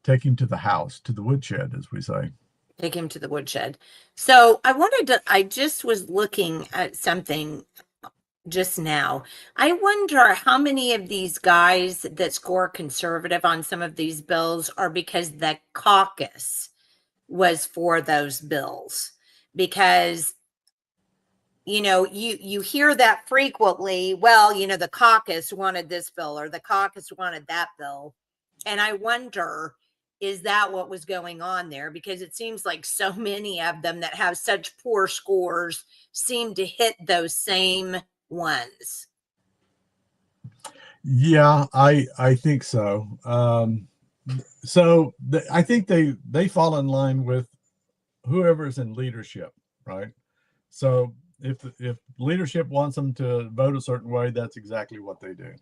to the house, to the woodshed, as we say. Take him to the woodshed. So I just was looking at something just now. I wonder how many of these guys that score conservative on some of these bills are because the caucus was for those bills. Because, you hear that frequently. Well, the caucus wanted this bill, or the caucus wanted that bill. And I wonder, is that what was going on there? Because it seems like so many of them that have such poor scores seem to hit those same ones. Yeah, I think so. I think they fall in line with whoever's in leadership, right? So if leadership wants them to vote a certain way, that's exactly what they do.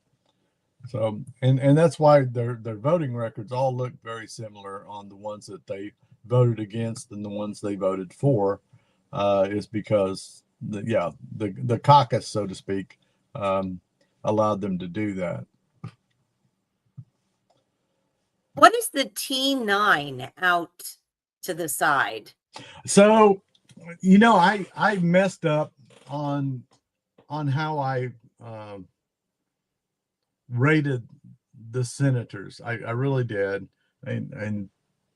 So and that's why their voting records all look very similar on the ones that they voted against and the ones they voted for, is because the caucus, so to speak, allowed them to do that. What is the T9 out to the side. So, I messed up on how I rated the senators. I really did, and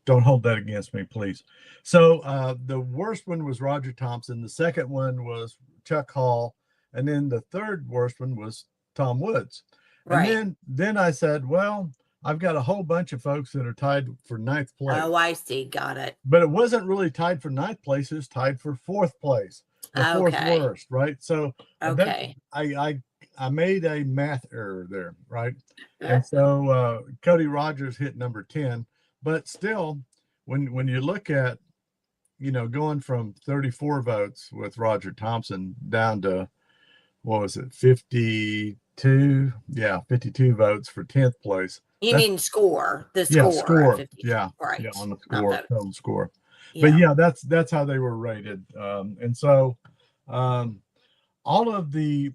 don't hold that against me, please. So the worst one was Roger Thompson. The second one was Chuck Hall, and then the third worst one was Tom Woods. Right. And then I said, well, I've got a whole bunch of folks that are tied for ninth place. Oh, I see. Got it. But it wasn't really tied for ninth place. It was tied for fourth place, the fourth Okay. worst, right? So Okay. I made a math error there, right? And so Cody Rogers hit number 10, but still, when you look at, going from 34 votes with Roger Thompson down to, what was it, 52? Yeah, 52 votes for 10th place. You mean score? The Yeah, score. score. 50. Yeah, Right. yeah, on the Not score, vote. total score. Yeah. But yeah, that's how they were rated. And so all of the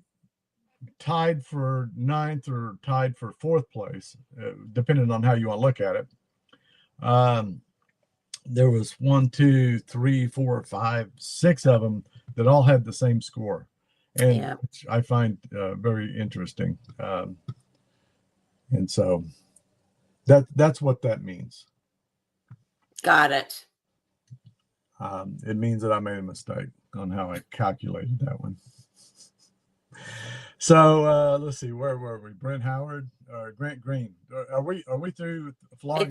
tied for ninth or tied for fourth place, depending on how you want to look at it. There was 1, 2, 3, 4, 5, 6 of them that all had the same score, and which I find very interesting. And so that's what that means. Got it. It means that I made a mistake on how I calculated that one. So let's see, where were we? Brent Howard or Grant Green? Are we through flogging?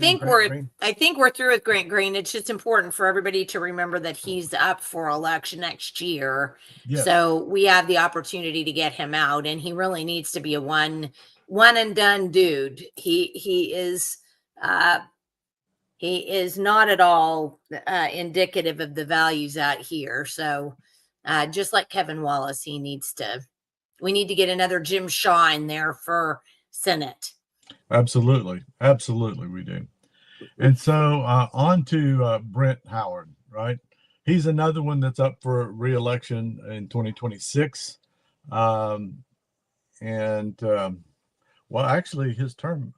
I think we're through with Grant Green. It's just important for everybody to remember that he's up for election next year. Yes. So we have the opportunity to get him out, and he really needs to be a one and done dude. He is not at all indicative of the values out here. So just like Kevin Wallace, we need to get another Jim Shaw in there for Senate. Absolutely we do. And so on to Brent Howard, right? He's another one that's up for re-election in 2026. Well, actually his term,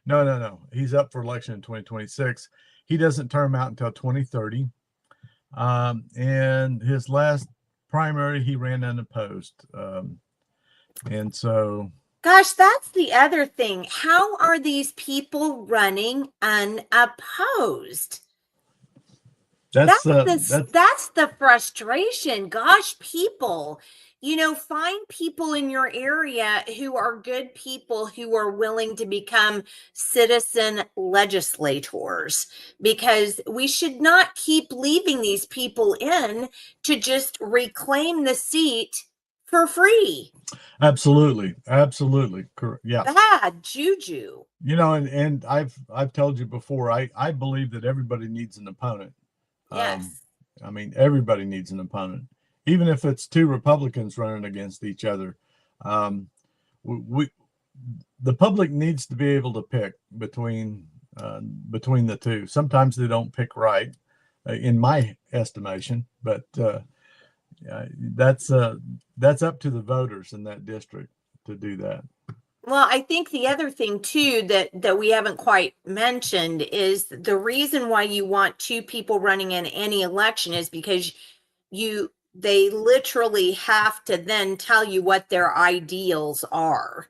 no, he's up for election in 2026. He doesn't term out until 2030. And his last primary, he ran unopposed. And so, gosh, that's the other thing. How are these people running unopposed? That's the frustration. Gosh, people, find people in your area who are good people who are willing to become citizen legislators, because we should not keep leaving these people in to just reclaim the seat for free. Absolutely. Yeah. Bad juju. And I've told you before, I believe that everybody needs an opponent. Yes. I mean, everybody needs an opponent, even if it's two Republicans running against each other. The public needs to be able to pick between the two. Sometimes they don't pick right, in my estimation, but that's up to the voters in that district to do that. Well, I think the other thing too that we haven't quite mentioned is the reason why you want two people running in any election is because they literally have to then tell you what their ideals are.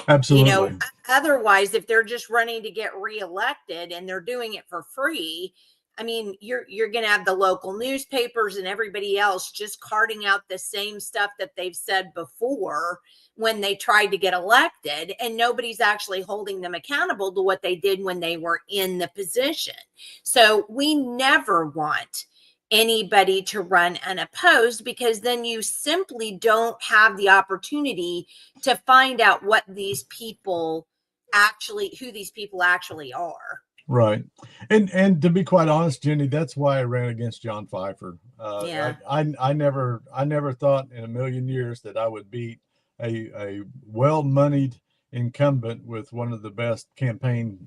Absolutely. Otherwise, if they're just running to get reelected and they're doing it for free, I mean, you're going to have the local newspapers and everybody else just carting out the same stuff that they've said before when they tried to get elected, and nobody's actually holding them accountable to what they did when they were in the position. So we never want anybody to run unopposed, because then you simply don't have the opportunity to find out who these people actually are. Right. And to be quite honest, Jenny, that's why I ran against John Pfeiffer. I never thought in a million years that I would beat a well-moneyed incumbent with one of the best campaign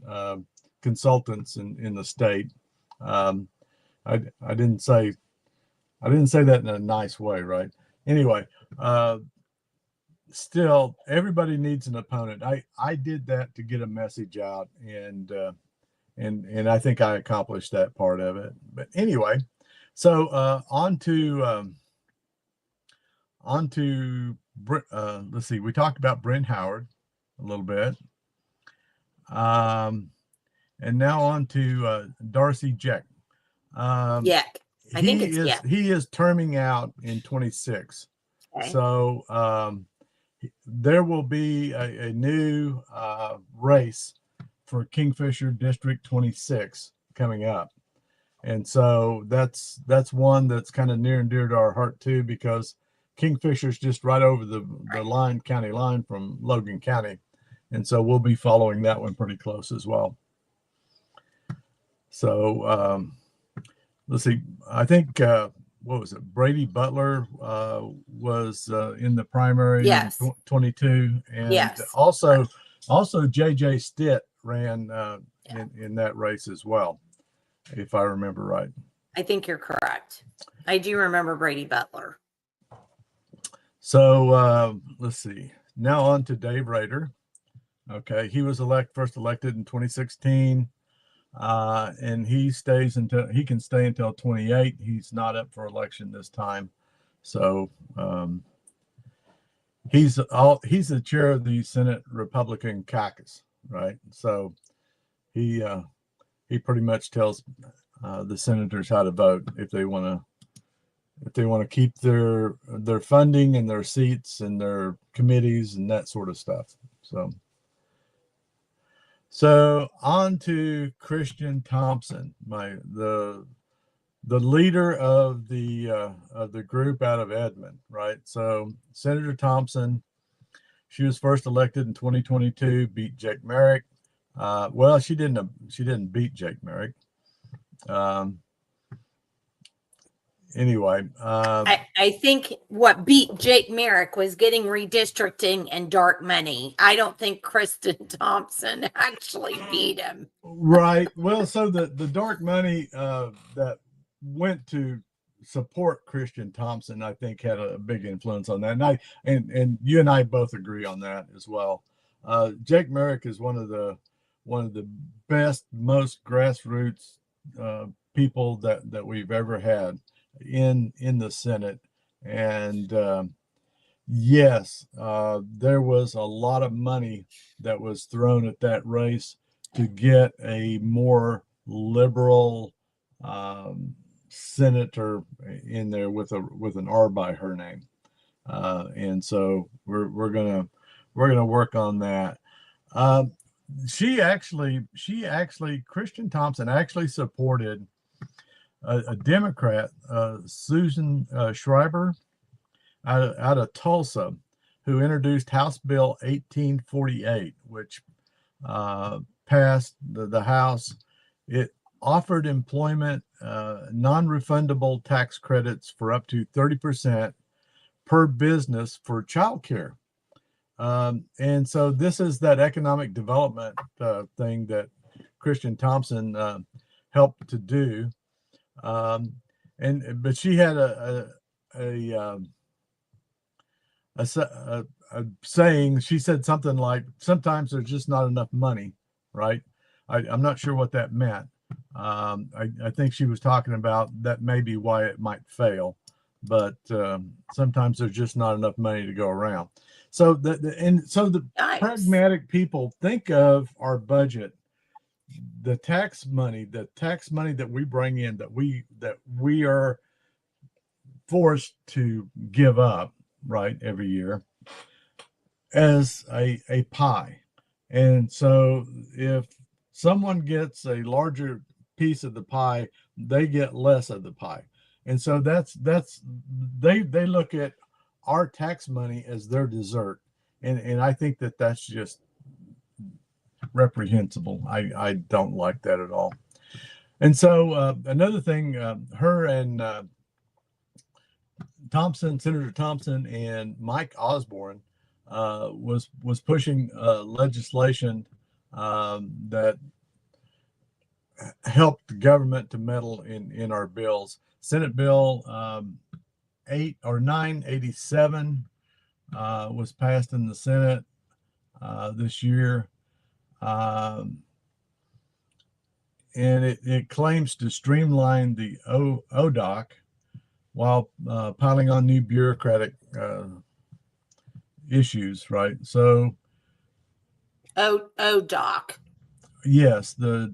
consultants in the state. I didn't say that in a nice way, right? Anyway, still, everybody needs an opponent. I did that to get a message out, and and I think I accomplished that part of it. But anyway, so on to let's see. We talked about Brent Howard a little bit, and now on to Darcy Jeck. Yeah, I think it's he is terming out in 26. Okay. So there will be a new race for Kingfisher District 26 coming up. And so that's one that's kind of near and dear to our heart too, because Kingfisher's just right over the county line from Logan County. And so we'll be following that one pretty close as well. So let's see. I think what was it? Brady Butler was in the primary. Yes. In 22, and Yes. also JJ Stitt ran in that race as well, if I remember right. I think you're correct. I do remember Brady Butler. So let's see. Now on to Dave Rader. Okay, he was first elected in 2016. And he can stay until 28. He's not up for election this time. So he's the chair of the Senate Republican caucus, right? So he pretty much tells the senators how to vote if they want to keep their funding and their seats and their committees and that sort of stuff. So on to Christian Thompson, the leader of the group out of Edmond, right? So Senator Thompson, she was first elected in 2022, beat Jake Merrick. Well, she didn't beat Jake Merrick. Anyway, I think what beat Jake Merrick was getting redistricting and dark money. I don't think Kristen Thompson actually beat him. Right. Well, so the dark money that went to support Christian Thompson, I think, had a big influence on that. And you and I both agree on that as well. Jake Merrick is one of the best, most grassroots people that we've ever had in the Senate. And yes, there was a lot of money that was thrown at that race to get a more liberal senator in there with an R by her name. And so we're gonna work on that. Christian Thompson actually supported a Democrat, Susan Schreiber, out of Tulsa, who introduced House Bill 1848, which passed the House. It offered employment, non-refundable tax credits for up to 30% per business for childcare. And so this is that economic development thing that Christian Thompson helped to do. But she had a saying. She said something like, sometimes there's just not enough money, right? I'm not sure what that meant. I think she was talking about that may be why it might fail, but sometimes there's just not enough money to go around. So the Nice. Pragmatic people think of our budget, the tax money that we bring in, that we are forced to give up, right, every year, as a pie. And so if someone gets a larger piece of the pie, they get less of the pie. And so they look at our tax money as their dessert. And I think that's just reprehensible. I don't like that at all. And so another thing, her and Senator Thompson and Mike Osborne was pushing legislation that helped the government to meddle in our bills. Senate Bill 987 was passed in the Senate this year. and it claims to streamline the ODOC while piling on new bureaucratic issues, right? So, Doc. yes, the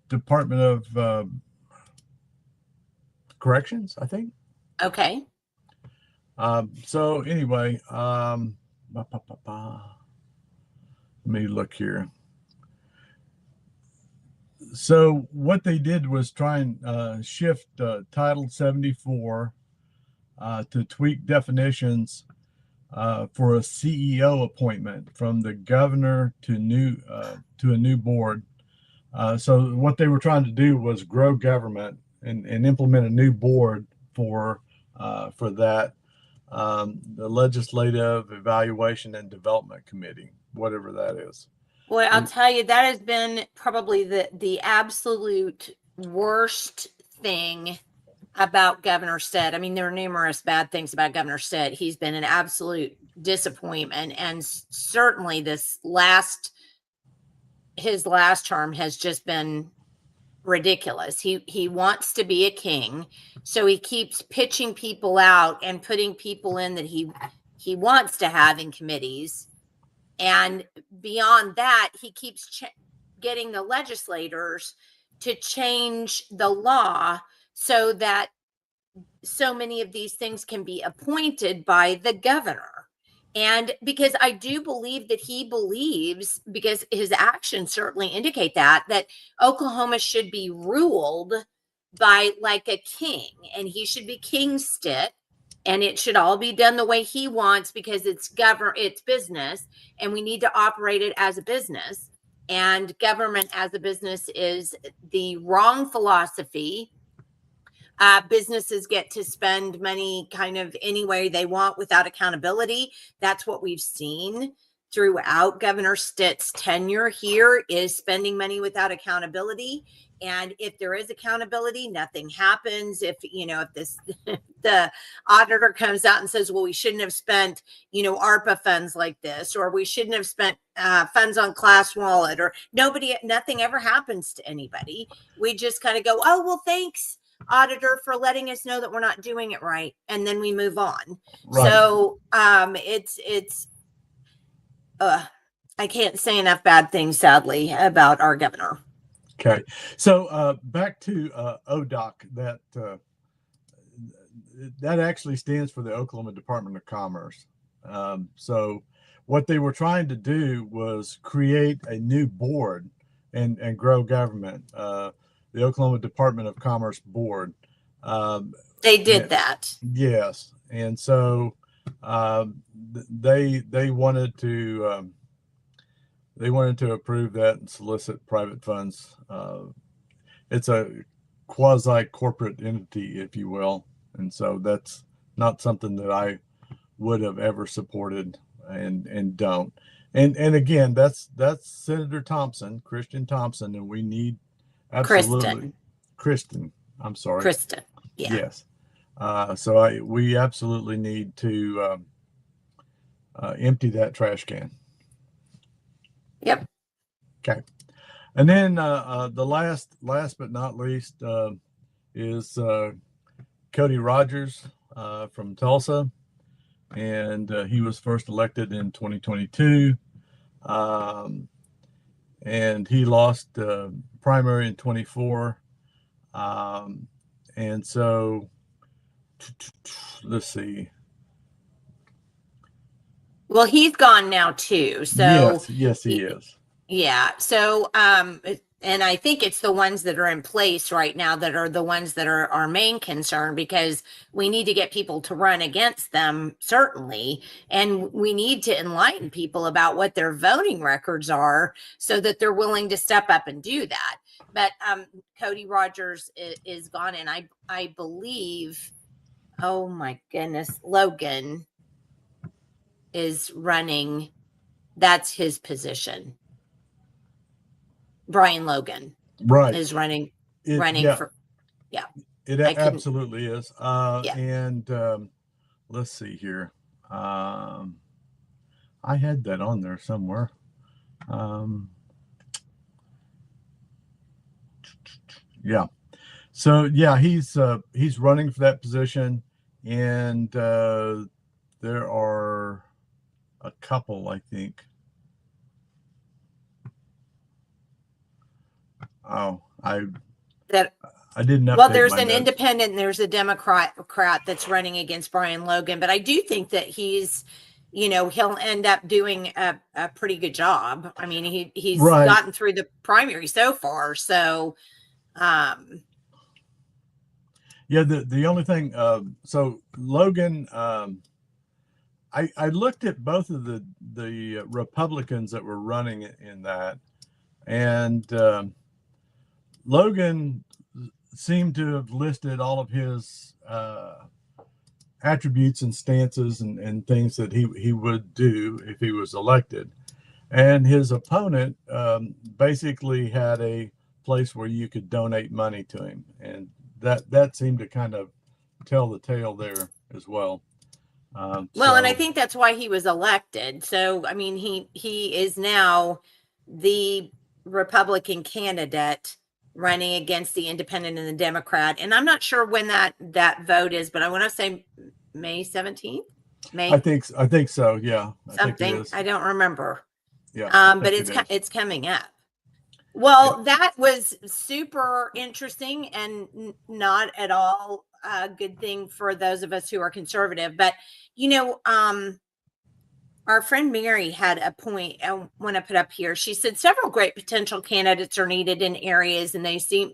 Department of Corrections, I think. Okay. So anyway, let me look here. So what they did was try and shift Title 74 to tweak definitions for a CEO appointment from the governor to a new board. So what they were trying to do was grow government and implement a new board for that. The Legislative Evaluation and Development Committee, whatever that is. Well, I'll tell you, that has been probably the absolute worst thing about Governor Stead. I mean, there are numerous bad things about Governor Stead. He's been an absolute disappointment, and certainly his last term has just been ridiculous. He wants to be a king, so he keeps pitching people out and putting people in that he wants to have in committees. And beyond that, he keeps getting the legislators to change the law so that so many of these things can be appointed by the governor. And because I do believe that he believes, because his actions certainly indicate that Oklahoma should be ruled by like a king, and he should be king stit, and it should all be done the way he wants because it's business, and we need to operate it as a business. And government as a business is the wrong philosophy. Businesses get to spend money kind of any way they want without accountability. That's what we've seen throughout Governor Stitt's tenure here, is spending money without accountability. And if there is accountability, nothing happens. If the auditor comes out and says, well, we shouldn't have spent, ARPA funds like this, or we shouldn't have spent funds on Class Wallet, or nothing ever happens to anybody. We just kind of go, oh, well, thanks, auditor, for letting us know that we're not doing it right, and then we move on. Right. So it's I can't say enough bad things, sadly, about our governor. Okay, so back to ODOC, that actually stands for the Oklahoma Department of Commerce. So what they were trying to do was create a new board and grow government. The Oklahoma Department of Commerce Board. They did that. Yes, and so they wanted to approve that and solicit private funds. It's a quasi corporate entity, if you will, and so that's not something that I would have ever supported, and don't. And again, that's Senator Thompson, Christian Thompson, and we need. Absolutely. Kristen. I'm sorry. Kristen. Yeah. Yes. So we absolutely need to empty that trash can. Yep. Okay. And then the last but not least is Cody Rogers from Tulsa, and he was first elected in 2022. And he lost primary in 24. And so let's see. Well, he's gone now too. So yes, he is. Yeah. So, and I think it's the ones that are in place right now that are the ones that are our main concern, because we need to get people to run against them, certainly. And we need to enlighten people about what their voting records are so that they're willing to step up and do that. But Cody Rogers is gone. And I believe, oh my goodness, Logan is running. That's his position. Brian Logan, right, is running for. Yeah, it absolutely is. Yeah. And let's see here. I had that on there somewhere. Yeah. So yeah, he's running for that position, and there are a couple, I think. Oh, That I didn't Well, update there's my an notes. independent and there's a Democrat that's running against Brian Logan, but I do think that he'll end up doing a pretty good job. I mean, he's Right. gotten through the primary so far. So, Yeah. The only thing, so Logan, I looked at both of the Republicans that were running in that, and Logan seemed to have listed all of his attributes and stances and things that he would do if he was elected. And his opponent basically had a place where you could donate money to him, and that seemed to kind of tell the tale there as well. and I think that's why he was elected. So, I mean, he is now the Republican candidate running against the independent and the Democrat. And I'm not sure when that vote is, but I want to say May 17th. I think so. Yeah, Something. I don't remember. Yeah, but it's coming up. Well, yeah. That was super interesting and not at all a good thing for those of us who are conservative. But, our friend Mary had a point I want to put up here. She said several great potential candidates are needed in areas, and they seem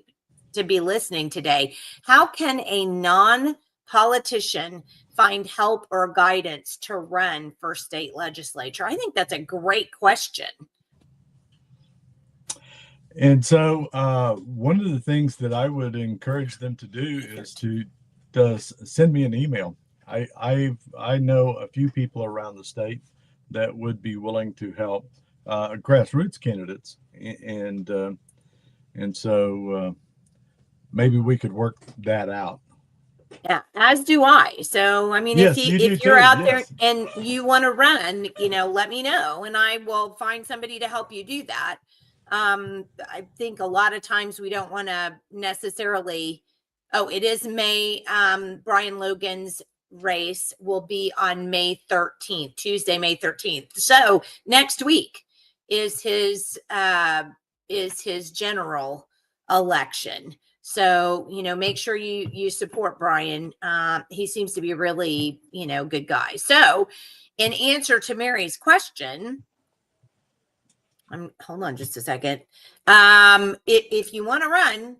to be listening today. How can a non-politician find help or guidance to run for state legislature? I think that's a great question. And so one of the things that I would encourage them to do is to send me an email. I know a few people around the state that would be willing to help grassroots candidates, and so maybe we could work that out. Yeah, as do I. So, I mean, yes, if you're out there and you want to run, let me know and I will find somebody to help you do that. I think a lot of times we don't want to necessarily, it is May. Brian Logan's race will be on May 13th, Tuesday, May 13th. So next week is his general election. So, make sure you support Brian. He seems to be a really, good guy. So in answer to Mary's question, hold on just a second. If you want to run,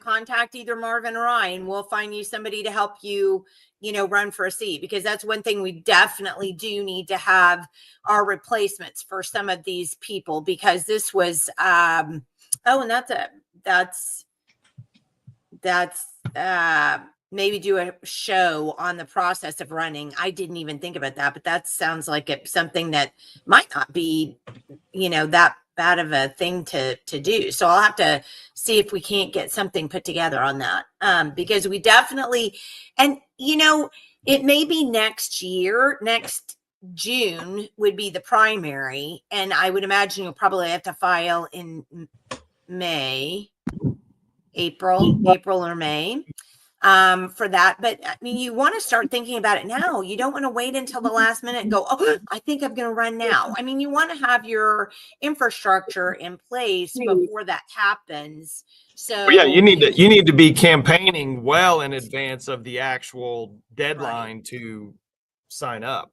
contact either Marvin or I, and we'll find you somebody to help you, run for a seat, because that's one thing we definitely do need to have our replacements for some of these people, because this was, and that's maybe do a show on the process of running. I didn't even think about that, but that sounds like it's something that might not be, that bad of a thing to do. So I'll have to see if we can't get something put together on that. Because we definitely, and it may be next June would be the primary. And I would imagine you'll probably have to file in April or May for that. But I mean, you want to start thinking about it now. You don't want to wait until the last minute and go, I think I'm going to run now. I mean, you want to have your infrastructure in place before that happens. So yeah, you need to be campaigning well in advance of the actual deadline to sign up.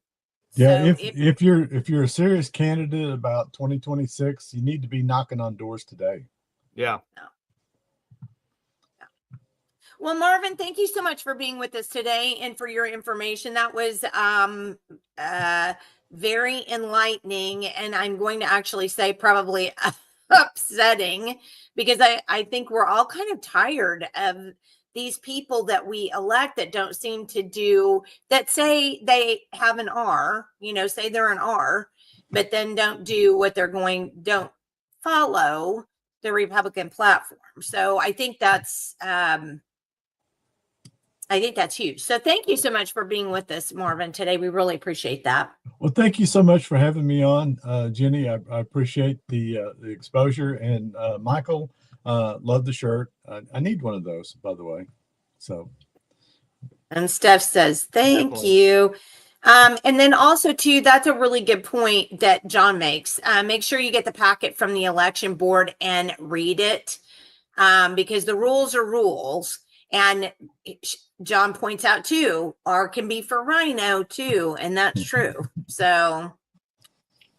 Yeah, so if you're a serious candidate about 2026, you need to be knocking on doors today. Yeah. Well, Marvin, thank you so much for being with us today and for your information. That was very enlightening, and I'm going to actually say probably upsetting, because I think we're all kind of tired of these people that we elect that don't seem to do, that say they have an R, say they're an R, but then don't follow the Republican platform. So I think that's huge. So thank you so much for being with us, Marvin, today. We really appreciate that. Well, thank you so much for having me on, Jenny. I appreciate the exposure. And Michael, Love the shirt. I need one of those, by the way. So. And Steph says, thank Definitely. you. And then also too, that's a really good point that John makes. Make sure you get the packet from the election board and read it, because the rules are rules. And John points out too, R can be for rhino too. And that's true. So,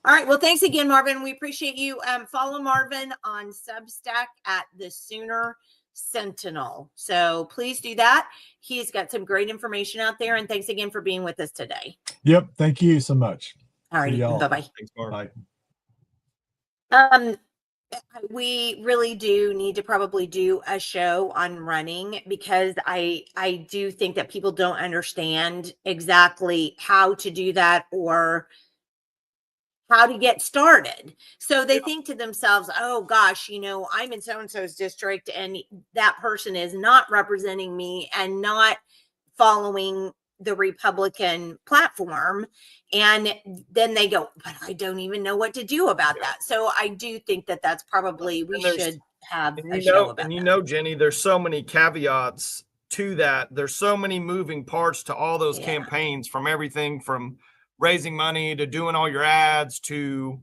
all right. Well, thanks again, Marvin. We appreciate you. Follow Marvin on Substack at the Sooner Sentinel. So please do that. He's got some great information out there. And thanks again for being with us today. Yep. Thank you so much. All right. Bye-bye. Thanks, Mark. Bye. We really do need to probably do a show on running, because I do think that people don't understand exactly how to do that or how to get started. So they think to themselves, oh gosh, I'm in so-and-so's district and that person is not representing me and not following the Republican platform. And then they go, but I don't even know what to do about that. So I do think that that's probably, we should have a show about that. Jenny, there's so many caveats to that. There's so many moving parts to all those campaigns, from everything from raising money to doing all your ads to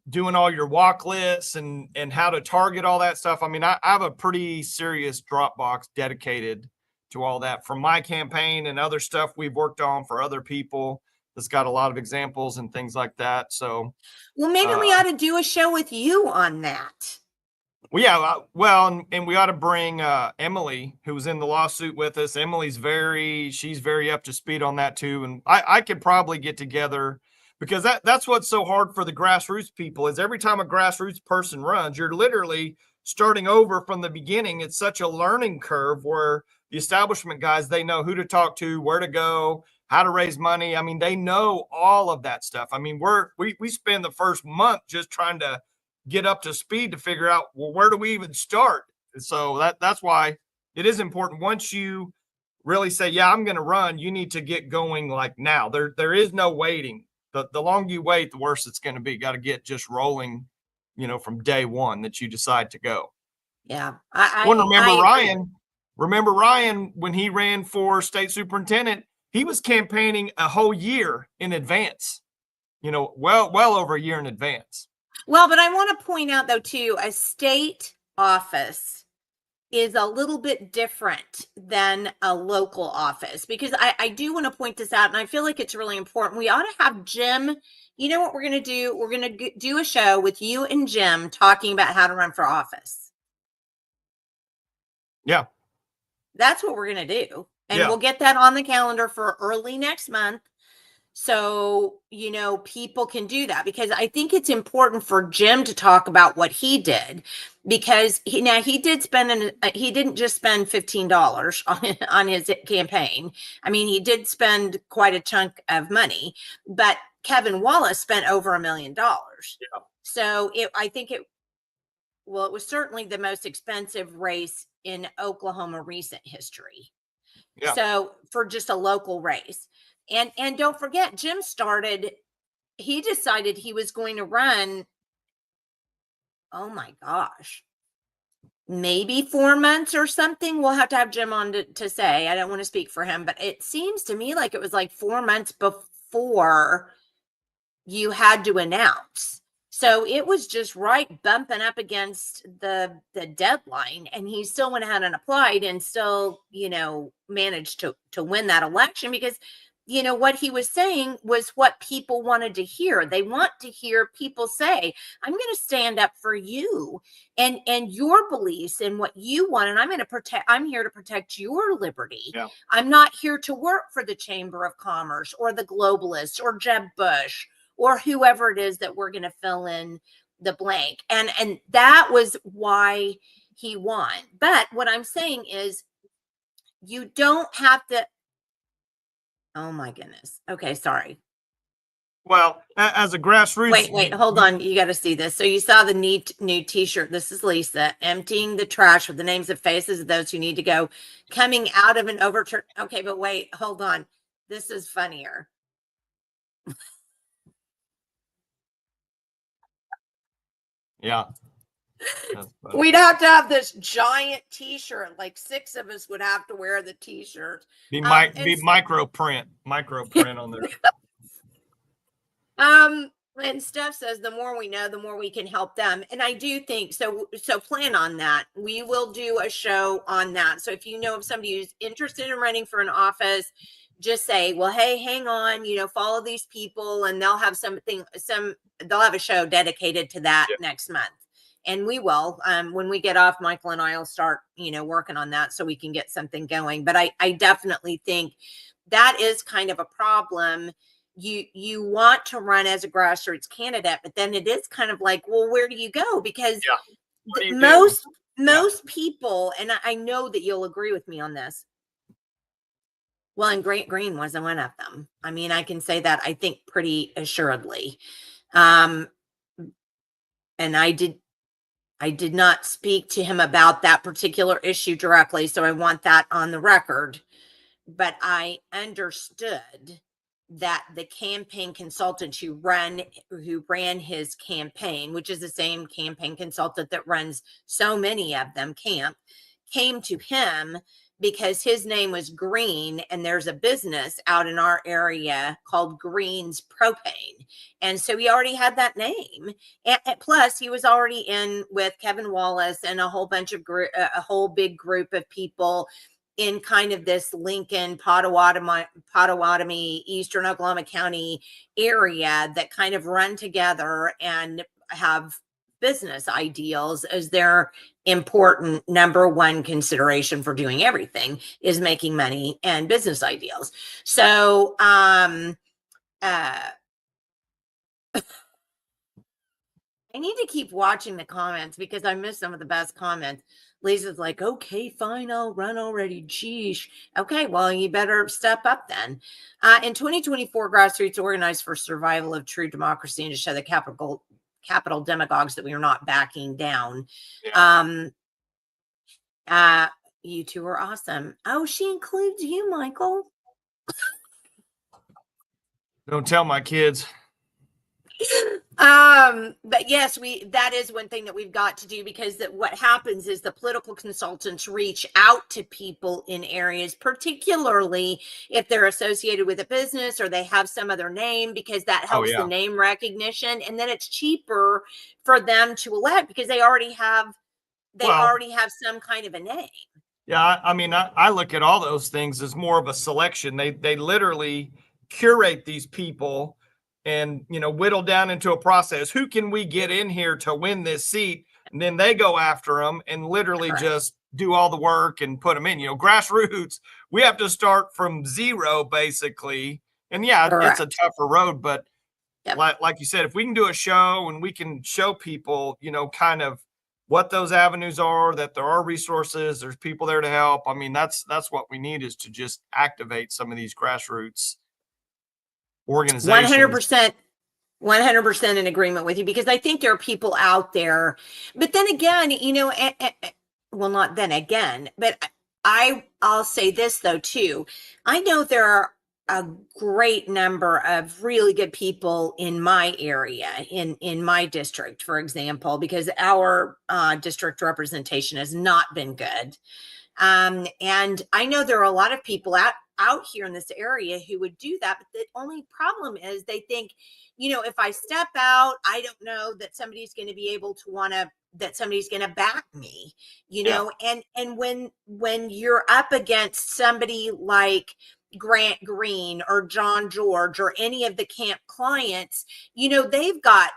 doing all your walk lists and how to target all that stuff. I mean, I have a pretty serious Dropbox dedicated to all that from my campaign and other stuff we've worked on for other people. That's got a lot of examples and things like that. So, well, maybe we ought to do a show with you on that. Well, yeah, well, and we ought to bring Emily, who was in the lawsuit with us. Emily's she's very up to speed on that too. And I could probably get together, because that's what's so hard for the grassroots people is every time a grassroots person runs, you're literally starting over from the beginning. It's such a learning curve where the establishment guys, they know who to talk to, where to go, how to raise money. I mean, they know all of that stuff. I mean, we spend the first month just trying to get up to speed to figure out, well, where do we even start? And so that's why it is important. Once you really say, yeah, I'm going to run, you need to get going like now. There is no waiting. The longer you wait, the worse it's going to be. Got to get just rolling, from day one that you decide to go. Yeah. Remember Ryan, when he ran for state superintendent, he was campaigning a whole year in advance, well over a year in advance. Well, but I want to point out, though, too, a state office is a little bit different than a local office, because I do want to point this out, and I feel like it's really important. We ought to have Jim. You know what we're going to do? We're going to do a show with you and Jim talking about how to run for office. Yeah. That's what we're going to do. And we'll get that on the calendar for early next month. So, people can do that, because I think it's important for Jim to talk about what he did, because he didn't just spend $15 on his campaign. I mean, he did spend quite a chunk of money, but Kevin Wallace spent over $1 million. Yeah. So it was certainly the most expensive race in Oklahoma recent history. Yeah. So for just a local race. And don't forget, Jim he decided he was going to run, oh my gosh, maybe 4 months or something. We'll have to have Jim on to say. I don't want to speak for him, but it seems to me like it was like 4 months before you had to announce. So it was just right bumping up against the deadline, and he still went ahead and applied and still, managed to win that election, because what he was saying was what people wanted to hear. They want to hear people say, I'm going to stand up for you and your beliefs and what you want. And I'm here to protect your liberty. Yeah. I'm not here to work for the Chamber of Commerce or the globalists or Jeb Bush or whoever it is that we're going to fill in the blank. And that was why he won. But what I'm saying is, you don't have to. Oh my goodness. Okay, sorry. Well, as a grassroots. Wait, hold on. You got to see this. So you saw the new t-shirt. This is Lisa emptying the trash with the names and faces of those who need to go, coming out of an overturned. Okay, but wait, hold on. This is funnier. Yeah. That's funny. We'd have to have this giant T-shirt. Like 6 of us would have to wear the T-shirt. Be And micro print on there. And Steph says the more we know, the more we can help them. And I do think so. So plan on that. We will do a show on that. So if you know of somebody who's interested in running for an office, just say, well, hey, hang on, follow these people, and they'll have they'll have a show dedicated to that next month. And we will, when we get off, Michael and I will start, working on that so we can get something going. But I definitely think that is kind of a problem. You want to run as a grassroots candidate, but then it is kind of like, well, where do you go? Because most people, and I know that you'll agree with me on this. Well, and Grant Green wasn't one of them. I mean, I can say that I think pretty assuredly. And I did not speak to him about that particular issue directly, so I want that on the record. But I understood that the campaign consultant who ran his campaign, which is the same campaign consultant that runs so many of them, came to him because his name was Green, and there's a business out in our area called Green's Propane. And so he already had that name. And plus, he was already in with Kevin Wallace and a whole big group of people in kind of this Lincoln, Pottawatomie, Eastern Oklahoma County area that kind of run together and have business ideals as their important number one consideration for doing everything is making money and business ideals. So, I need to keep watching the comments because I missed some of the best comments. Lisa's like, okay, fine, I'll run already. Geesh. Okay, well, you better step up then. In 2024, grassroots organized for survival of true democracy and to show the capital demagogues that we are not backing down. You two are awesome. Oh, she includes you, Michael. Don't tell my kids. But yes, that is one thing that we've got to do, because what happens is the political consultants reach out to people in areas, particularly if they're associated with a business or they have some other name, because that helps the name recognition, and then it's cheaper for them to elect because they already have some kind of a name. Yeah, I mean, I look at all those things as more of a selection. They literally curate these people and, whittle down into a process. Who can we get in here to win this seat? And then they go after them and literally just do all the work and put them in. Grassroots, we have to start from zero, basically. And it's a tougher road. But like you said, if we can do a show and we can show people, kind of what those avenues are, that there are resources, there's people there to help. I mean, that's what we need, is to just activate some of these grassroots organizations. 100% in agreement with you, because I think there are people out there, but then again, well, not then again, but I'll say this though too. I know there are a great number of really good people in my area, in my district, for example, because our district representation has not been good. And I know there are a lot of people out here in this area who would do that, but the only problem is they think, if I step out, I don't know that somebody's going to be able to that somebody's going to back me, and when you're up against somebody like Grant Green or John George or any of the camp clients, they've got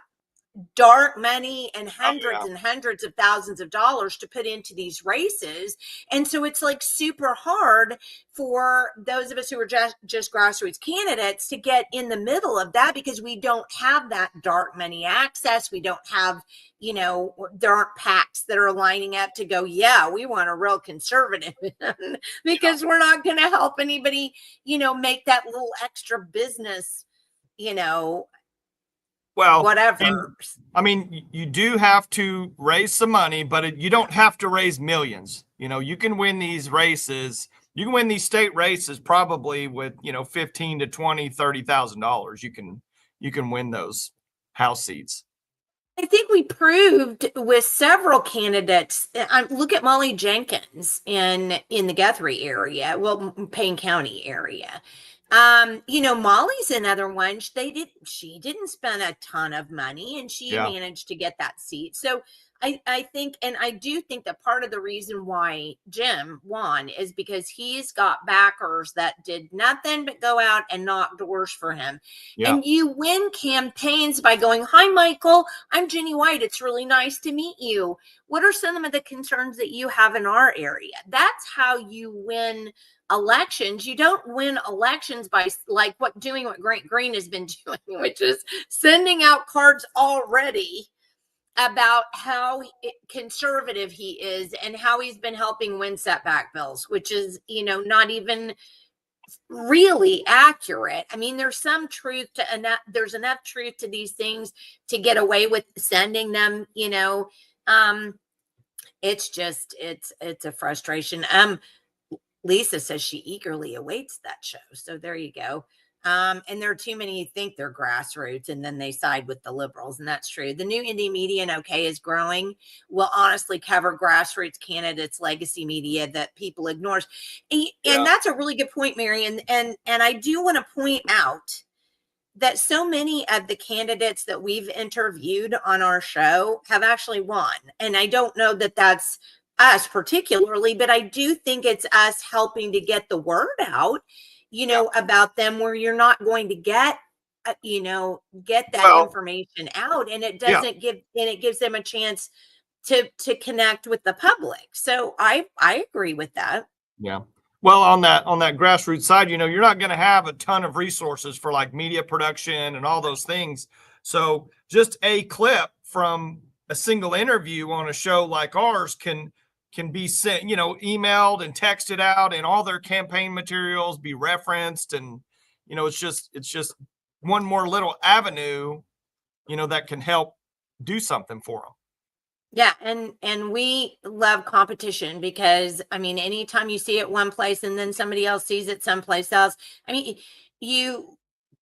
dark money and hundreds and hundreds of thousands of dollars to put into these races. And so it's like super hard for those of us who are just grassroots candidates to get in the middle of that, because we don't have that dark money access. We don't have, there aren't PACs that are lining up to go, we want a real conservative because we're not going to help anybody, make that little extra business, well, whatever. I mean, you do have to raise some money, but you don't have to raise millions. You can win these races. You can win these state races probably with, $15,000 to $20,000, $30,000. You can win those House seats. I think we proved with several candidates. Look at Molly Jenkins in the Guthrie area, well, Payne County area. Molly's another one. She didn't spend a ton of money, and she Yeah. managed to get that seat. So I think, and I do think that part of the reason why Jim won is because he's got backers that did nothing but go out and knock doors for him. Yeah. And you win campaigns by going, "Hi, Michael, I'm Jenny White. It's really nice to meet you. What are some of the concerns that you have in our area?" That's how you win elections. You don't win elections by doing what Grant Green has been doing, which is sending out cards already about how conservative he is and how he's been helping win setback bills, which is, not even really accurate. I mean, there's some truth to enough. There's enough truth to these things to get away with sending them. It's just it's a frustration. Lisa says she eagerly awaits that show. So there you go. And there are too many who think they're grassroots and then they side with the liberals. And that's true. The new indie media and OK is growing. Will honestly cover grassroots candidates, legacy media that people ignore. And that's a really good point, Mary. And I do want to point out that so many of the candidates that we've interviewed on our show have actually won. And I don't know that that's us particularly, but I do think it's us helping to get the word out, about them, where you're not going to get that information out, and it doesn't it gives them a chance to connect with the public. So I agree with that. Yeah. Well, on that grassroots side, you're not going to have a ton of resources for like media production and all those things. So just a clip from a single interview on a show like ours can be sent, emailed and texted out, and all their campaign materials be referenced. And, it's just one more little avenue, that can help do something for them. Yeah. And we love competition because, I mean, anytime you see it one place and then somebody else sees it someplace else,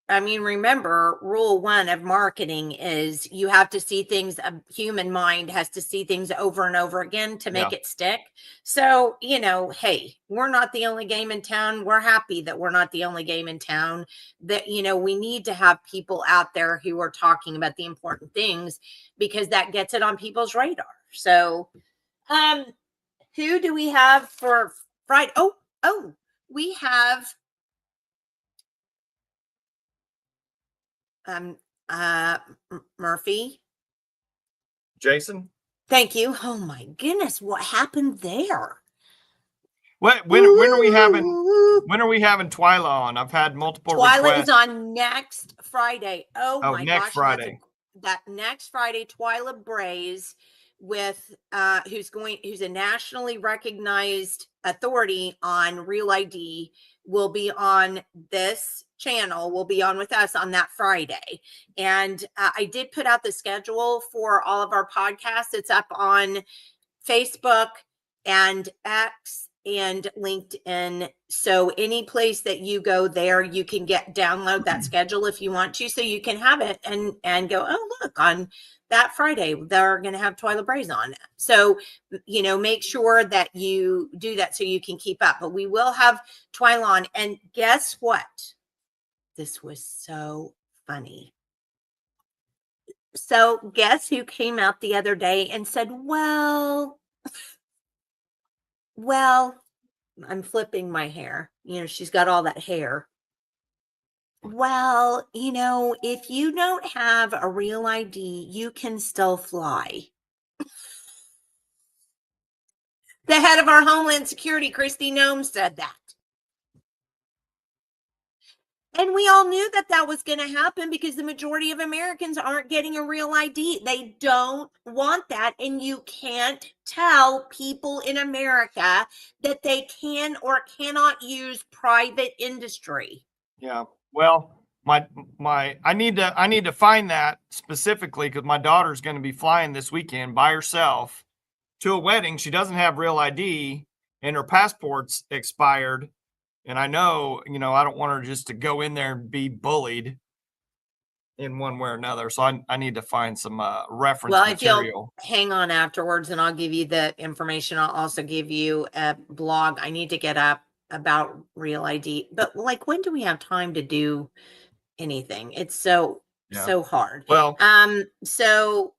remember, rule one of marketing is you have to see things, a human mind has to see things over and over again to make it stick. So, hey, we're not the only game in town. We're happy that we're not the only game in town. That, we need to have people out there who are talking about the important things, because that gets it on people's radar. So, who do we have for Friday? Oh, we have Murphy. Jason. Thank you. Oh my goodness, what happened there? When are we having Twyla on? I've had multiple Twyla requests. is on next Friday. Oh my next gosh, Friday. That next Friday, Twyla Braze with who's a nationally recognized authority on Real ID, will be on this channel, will be on with us on that Friday. And I did put out the schedule for all of our podcasts. It's up on Facebook and X and LinkedIn. So any place that you go there, you can download that schedule if you want to, so you can have it and go, oh, look, on that Friday, they're going to have Twyla Braze on. So, make sure that you do that so you can keep up. But we will have Twyla on. And guess what? This was so funny. So guess who came out the other day and said, well, I'm flipping my hair. She's got all that hair. Well, if you don't have a Real ID, you can still fly. The head of our Homeland Security, Christy Nome, said that. And we all knew that was going to happen, because the majority of Americans aren't getting a Real ID. They don't want that. And you can't tell people in America that they can or cannot use private industry. Yeah. Well, I need to find that specifically, because my daughter's going to be flying this weekend by herself to a wedding. She doesn't have Real ID and her passport's expired. And I know, I don't want her just to go in there and be bullied. in one way or another. So I need to find some reference Well, if you'll material. hang on afterwards and I'll give you the information. I'll also give you a blog I need to get up about Real ID. But like, when do we have time to do anything? It's so hard. Well, So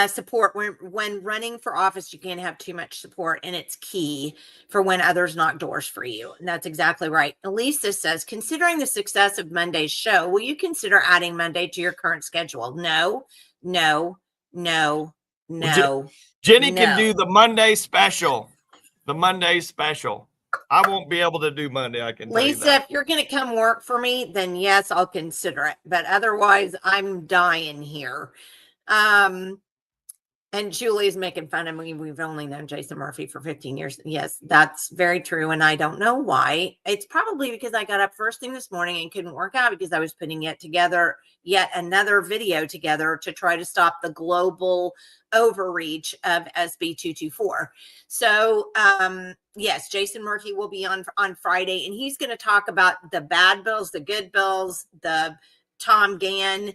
support when running for office, you can't have too much support, and it's key for when others knock doors for you. And that's exactly right. Elisa says, considering the success of Monday's show, will you consider adding Monday to your current schedule? No, no, no, no. Jenny can no. do the Monday special. The Monday special. I won't be able to do Monday. I can tell you Lisa, that. if you're going to come work for me, then yes, I'll consider it. But otherwise, I'm dying here. And Julie's making fun of me. We've only known Jason Murphy for 15 years. Yes, that's very true. And I don't know why. It's probably because I got up first thing this morning and couldn't work out because I was putting yet another video together to try to stop the global overreach of SB 224. So, yes, Jason Murphy will be on Friday, and he's going to talk about the bad bills, the good bills, the Tom Gann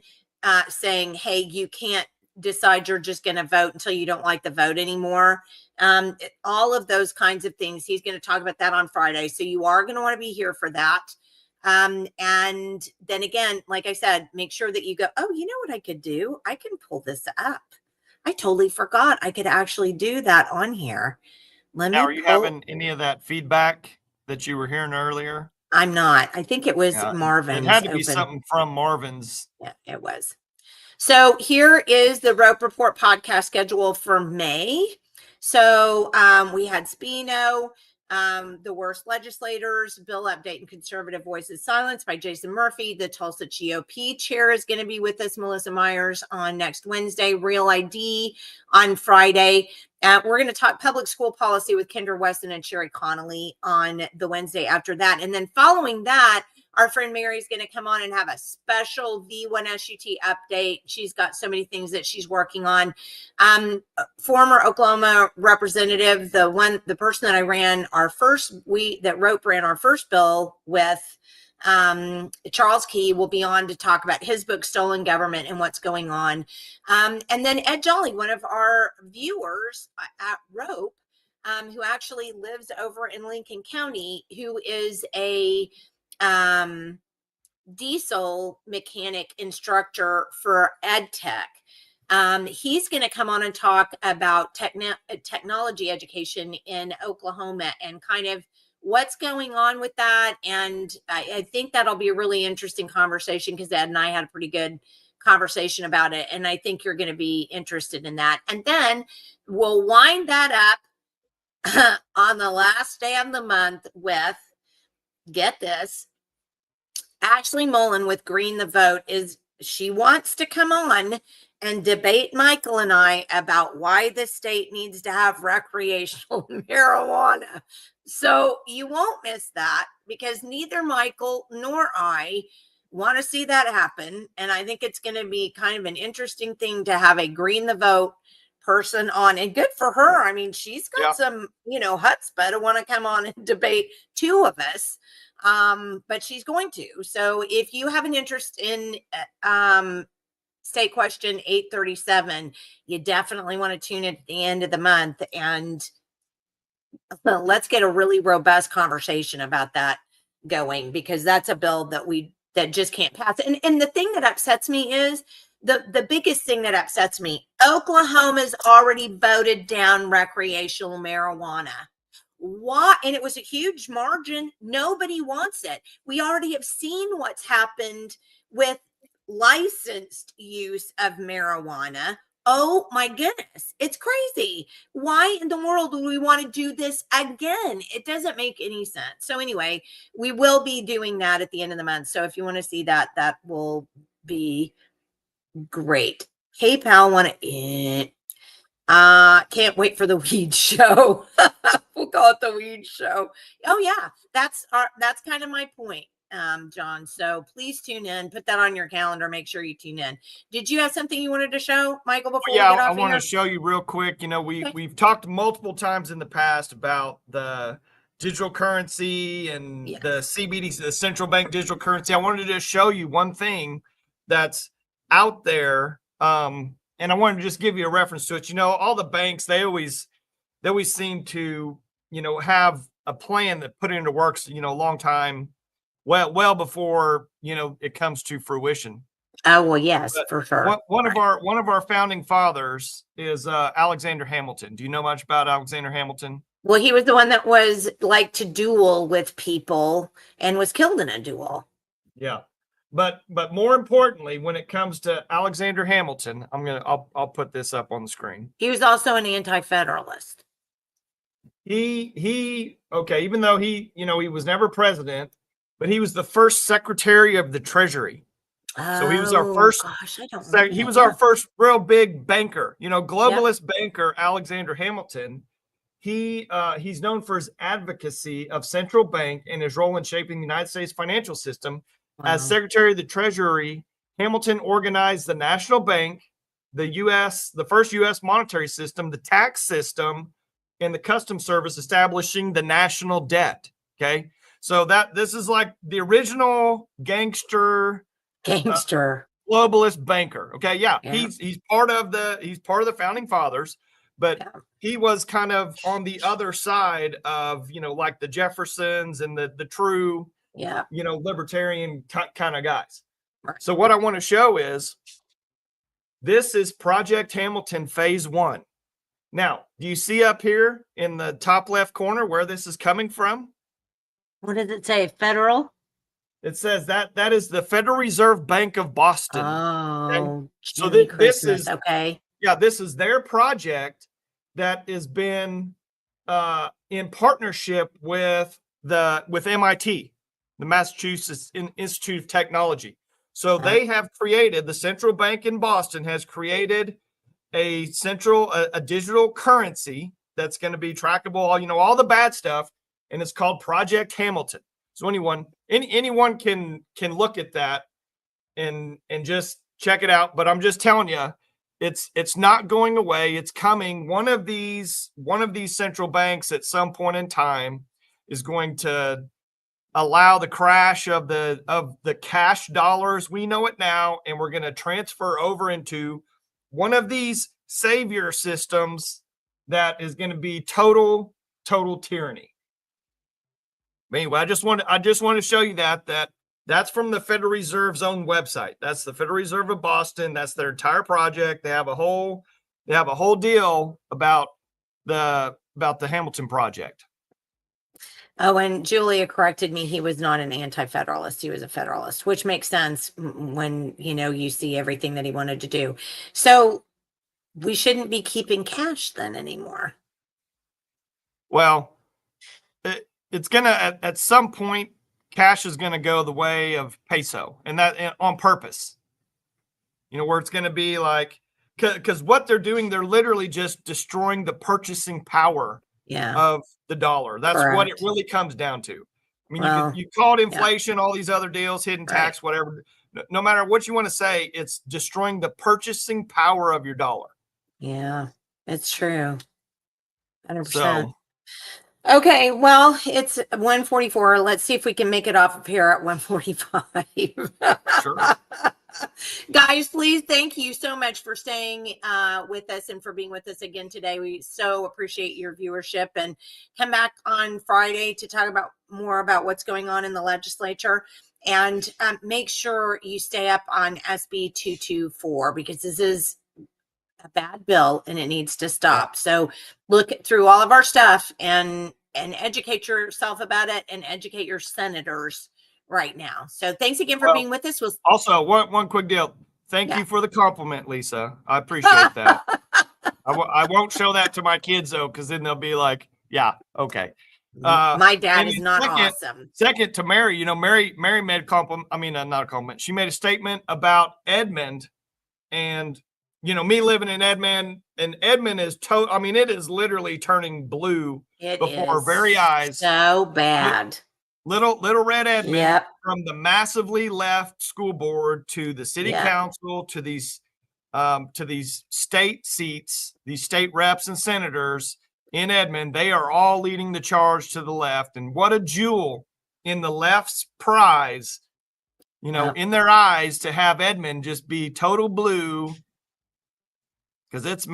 saying, hey, you can't decide you're just going to vote until you don't like the vote anymore. All of those kinds of things. He's going to talk about that on Friday. So you are going to want to be here for that. And then again, like I said, make sure that you go, oh, you know what I could do? I can pull this up. I totally forgot I could actually do that on here. Now, are you having any of that feedback that you were hearing earlier? I'm not. I think it was Marvin's. It had to be something from Marvin's. Yeah, it was. So here is the Rope Report podcast schedule for May. So we had Spino, The Worst Legislators, Bill Update and Conservative Voices Silenced by Jason Murphy. The Tulsa GOP chair is going to be with us, Melissa Myers, on next Wednesday. Real ID on Friday. We're going to talk public school policy with Kendra Weston and Sherry Connolly on the Wednesday after that. And then following that, our friend Mary's going to come on and have a special V1SUT update. She's got so many things that she's working on. Former Oklahoma representative, the person that I ran Rope ran our first bill with, Charles Key, will be on to talk about his book, Stolen Government, and what's going on. And then Ed Jolly, one of our viewers at Rope, who actually lives over in Lincoln County, who is a diesel mechanic instructor for ed tech. He's going to come on and talk about technology education in Oklahoma and kind of what's going on with that. And I think that'll be a really interesting conversation because Ed and I had a pretty good conversation about it. And I think you're going to be interested in that. And then we'll wind that up on the last day of the month with, get this, Ashley Mullen with Green the Vote. She wants to come on and debate Michael and I about why the state needs to have recreational marijuana. So you won't miss that because neither Michael nor I want to see that happen. And I think it's going to be kind of an interesting thing to have a Green the Vote person on, and good for her. I mean, she's got some, chutzpah to want to come on and debate two of us. But she's going to. So if you have an interest in State Question 837, you definitely want to tune in at the end of the month, and let's get a really robust conversation about that going, because that's a bill that just can't pass. And the thing that upsets me is the biggest thing that upsets me, Oklahoma's already voted down recreational marijuana. Why? And it was a huge margin. Nobody wants it. We already have seen what's happened with licensed use of marijuana. Oh my goodness, it's crazy. Why in the world do we want to do this again? It doesn't make any sense. So anyway, we will be doing that at the end of the month. So if you want to see that, that will be great. Hey pal, can't wait for the weed show. We'll call it the weed show. Oh yeah, that's kind of my point, John. So please tune in, put that on your calendar, make sure you tune in. Did you have something you wanted to show, Michael, before we get off? I want to show you real quick. We've talked multiple times in the past about the digital currency and Yes. the CBDC, the central bank digital currency. I wanted to just show you one thing that's out there. And I wanted to just give you a reference to it. All the banks, they always seem to, have a plan that put it into works, a long time, well before, it comes to fruition. Oh, well, yes, But for sure. one of our founding fathers is Alexander Hamilton. Do you know much about Alexander Hamilton? Well, he was the one that was like to duel with people and was killed in a duel. Yeah. But more importantly, when it comes to Alexander Hamilton, I'll put this up on the screen. He was also an anti-federalist. Even though he was never president, but he was the first Secretary of the Treasury. So he was our first. Gosh, I don't know. He was our first real big banker. Globalist banker Alexander Hamilton. He's known for his advocacy of central bank and his role in shaping the United States financial system. Wow. As Secretary of the Treasury, Hamilton organized the national bank, the first U.S. monetary system, the tax system, and the customs service, establishing the national debt. Okay, so this is like the original gangster globalist banker. Okay, yeah. He's part of the founding fathers, but he was kind of on the other side of like the Jeffersons and the true libertarian kind of guys. Right. So what I want to show is this is Project Hamilton Phase 1. Now, do you see up here in the top left corner where this is coming from? What does it say? Federal? It says that is the Federal Reserve Bank of Boston. Oh, okay? So this is okay. Yeah, this is their project that has been in partnership with MIT, the Massachusetts Institute of Technology. So they have created, the central bank in Boston has created a digital currency that's going to be trackable, all the bad stuff, and it's called Project Hamilton. So anyone can look at that and just check it out. But I'm just telling you, it's not going away. It's coming. One of these central banks at some point in time is going to allow the crash of the cash dollars. We know it now, and we're going to transfer over into one of these savior systems that is going to be total tyranny. Anyway, I just want to show you that's from the Federal Reserve's own website. That's the Federal Reserve of Boston. That's their entire project. They have a whole deal about the Hamilton project. Oh, and Julia corrected me. He was not an anti-federalist. He was a federalist, which makes sense when, you see everything that he wanted to do. So we shouldn't be keeping cash then anymore. Well, it's going to, at some point, cash is going to go the way of peso, and that on purpose, where it's going to be like, because what they're doing, they're literally just destroying the purchasing power of the dollar. That's correct. What it really comes down to. I mean, you call it inflation, all these other deals, hidden tax, whatever. No matter what you want to say, it's destroying the purchasing power of your dollar. Yeah, it's true. 100%. So, okay, well, it's 1:44. Let's see if we can make it off of here at 1:45. Sure. Guys, please, thank you so much for staying with us and for being with us again today. We so appreciate your viewership, and come back on Friday to talk more about what's going on in the legislature. And make sure you stay up on SB 224, because this is a bad bill and it needs to stop. So look through all of our stuff and educate yourself about it, and educate your senators right now. So thanks again for being with us. Also, one quick deal. Thank you for the compliment, Lisa. I appreciate that. I won't show that to my kids though, because then they'll be like, yeah, okay. My dad is not awesome. Second to Mary, Mary made a compliment. I mean, not a compliment. She made a statement about Edmond, and me living in Edmond, and Edmond is it is literally turning blue before our very eyes. So bad. Little red Edmond, from the massively left school board to the city council to these state seats, these state reps and senators, in Edmond, they are all leading the charge to the left. And what a jewel in the left's prize, you know, in their eyes, to have Edmond just be total blue, because it's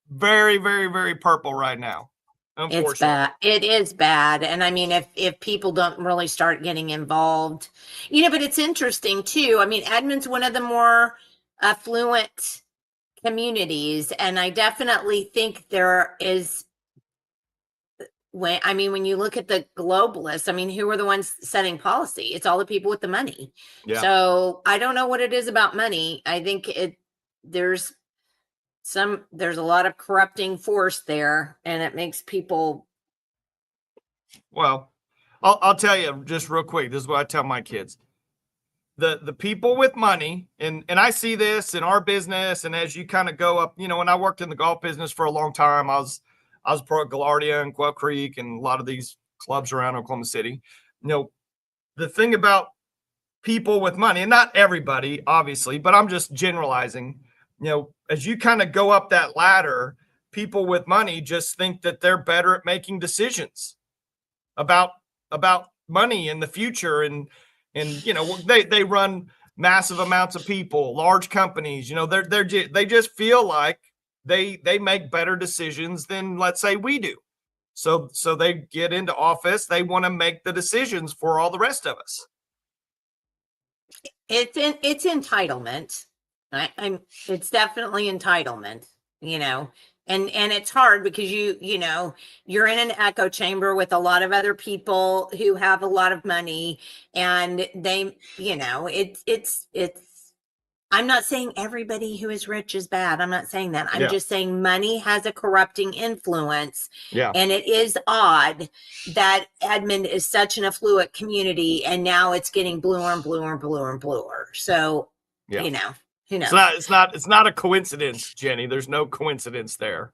very, very, very purple right now. Unfortunately. It's bad. It is bad. And I mean, if people don't really start getting involved, you know, but it's interesting too. I mean, Edmond's one of the more affluent communities, and I definitely think there is, when you look at the globalists, I mean, who are the ones setting policy? It's all the people with the money. Yeah. So I don't know what it is about money. I think there's a lot of corrupting force there, and it makes people. Well, I'll tell you just real quick. This is what I tell my kids. The people with money, and I see this in our business, and as you kind of go up, you know, when I worked in the golf business for a long time, I was pro at Gaillardia and Quail Creek and a lot of these clubs around Oklahoma City. You know, the thing about people with money, and not everybody, obviously, but I'm just generalizing, you know, as you kind of go up that ladder, people with money just think that they're better at making decisions about money in the future. And you know, they run massive amounts of people, large companies, you know, they just feel like they make better decisions than, let's say, we do. So they get into office, they want to make the decisions for all the rest of us. It's entitlement. It's definitely entitlement, you know, and it's hard because you know, you're in an echo chamber with a lot of other people who have a lot of money, and they, you know, it's I'm not saying everybody who is rich is bad. I'm not saying that. I'm just saying money has a corrupting influence. Yeah. And it is odd that Edmond is such an affluent community, and now it's getting bluer and bluer and bluer and bluer. So, you know, who knows? It's not a coincidence, Jenny. There's no coincidence there.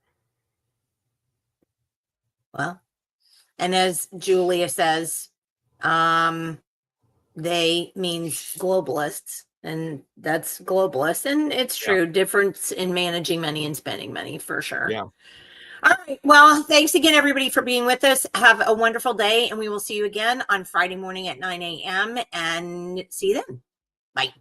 Well, and as Julia says, they means globalists. And that's globalist. And it's true. Difference in managing money and spending money, for sure. Yeah. All right. Well, thanks again, everybody, for being with us. Have a wonderful day. And we will see you again on Friday morning at 9 a.m. And see you then. Bye.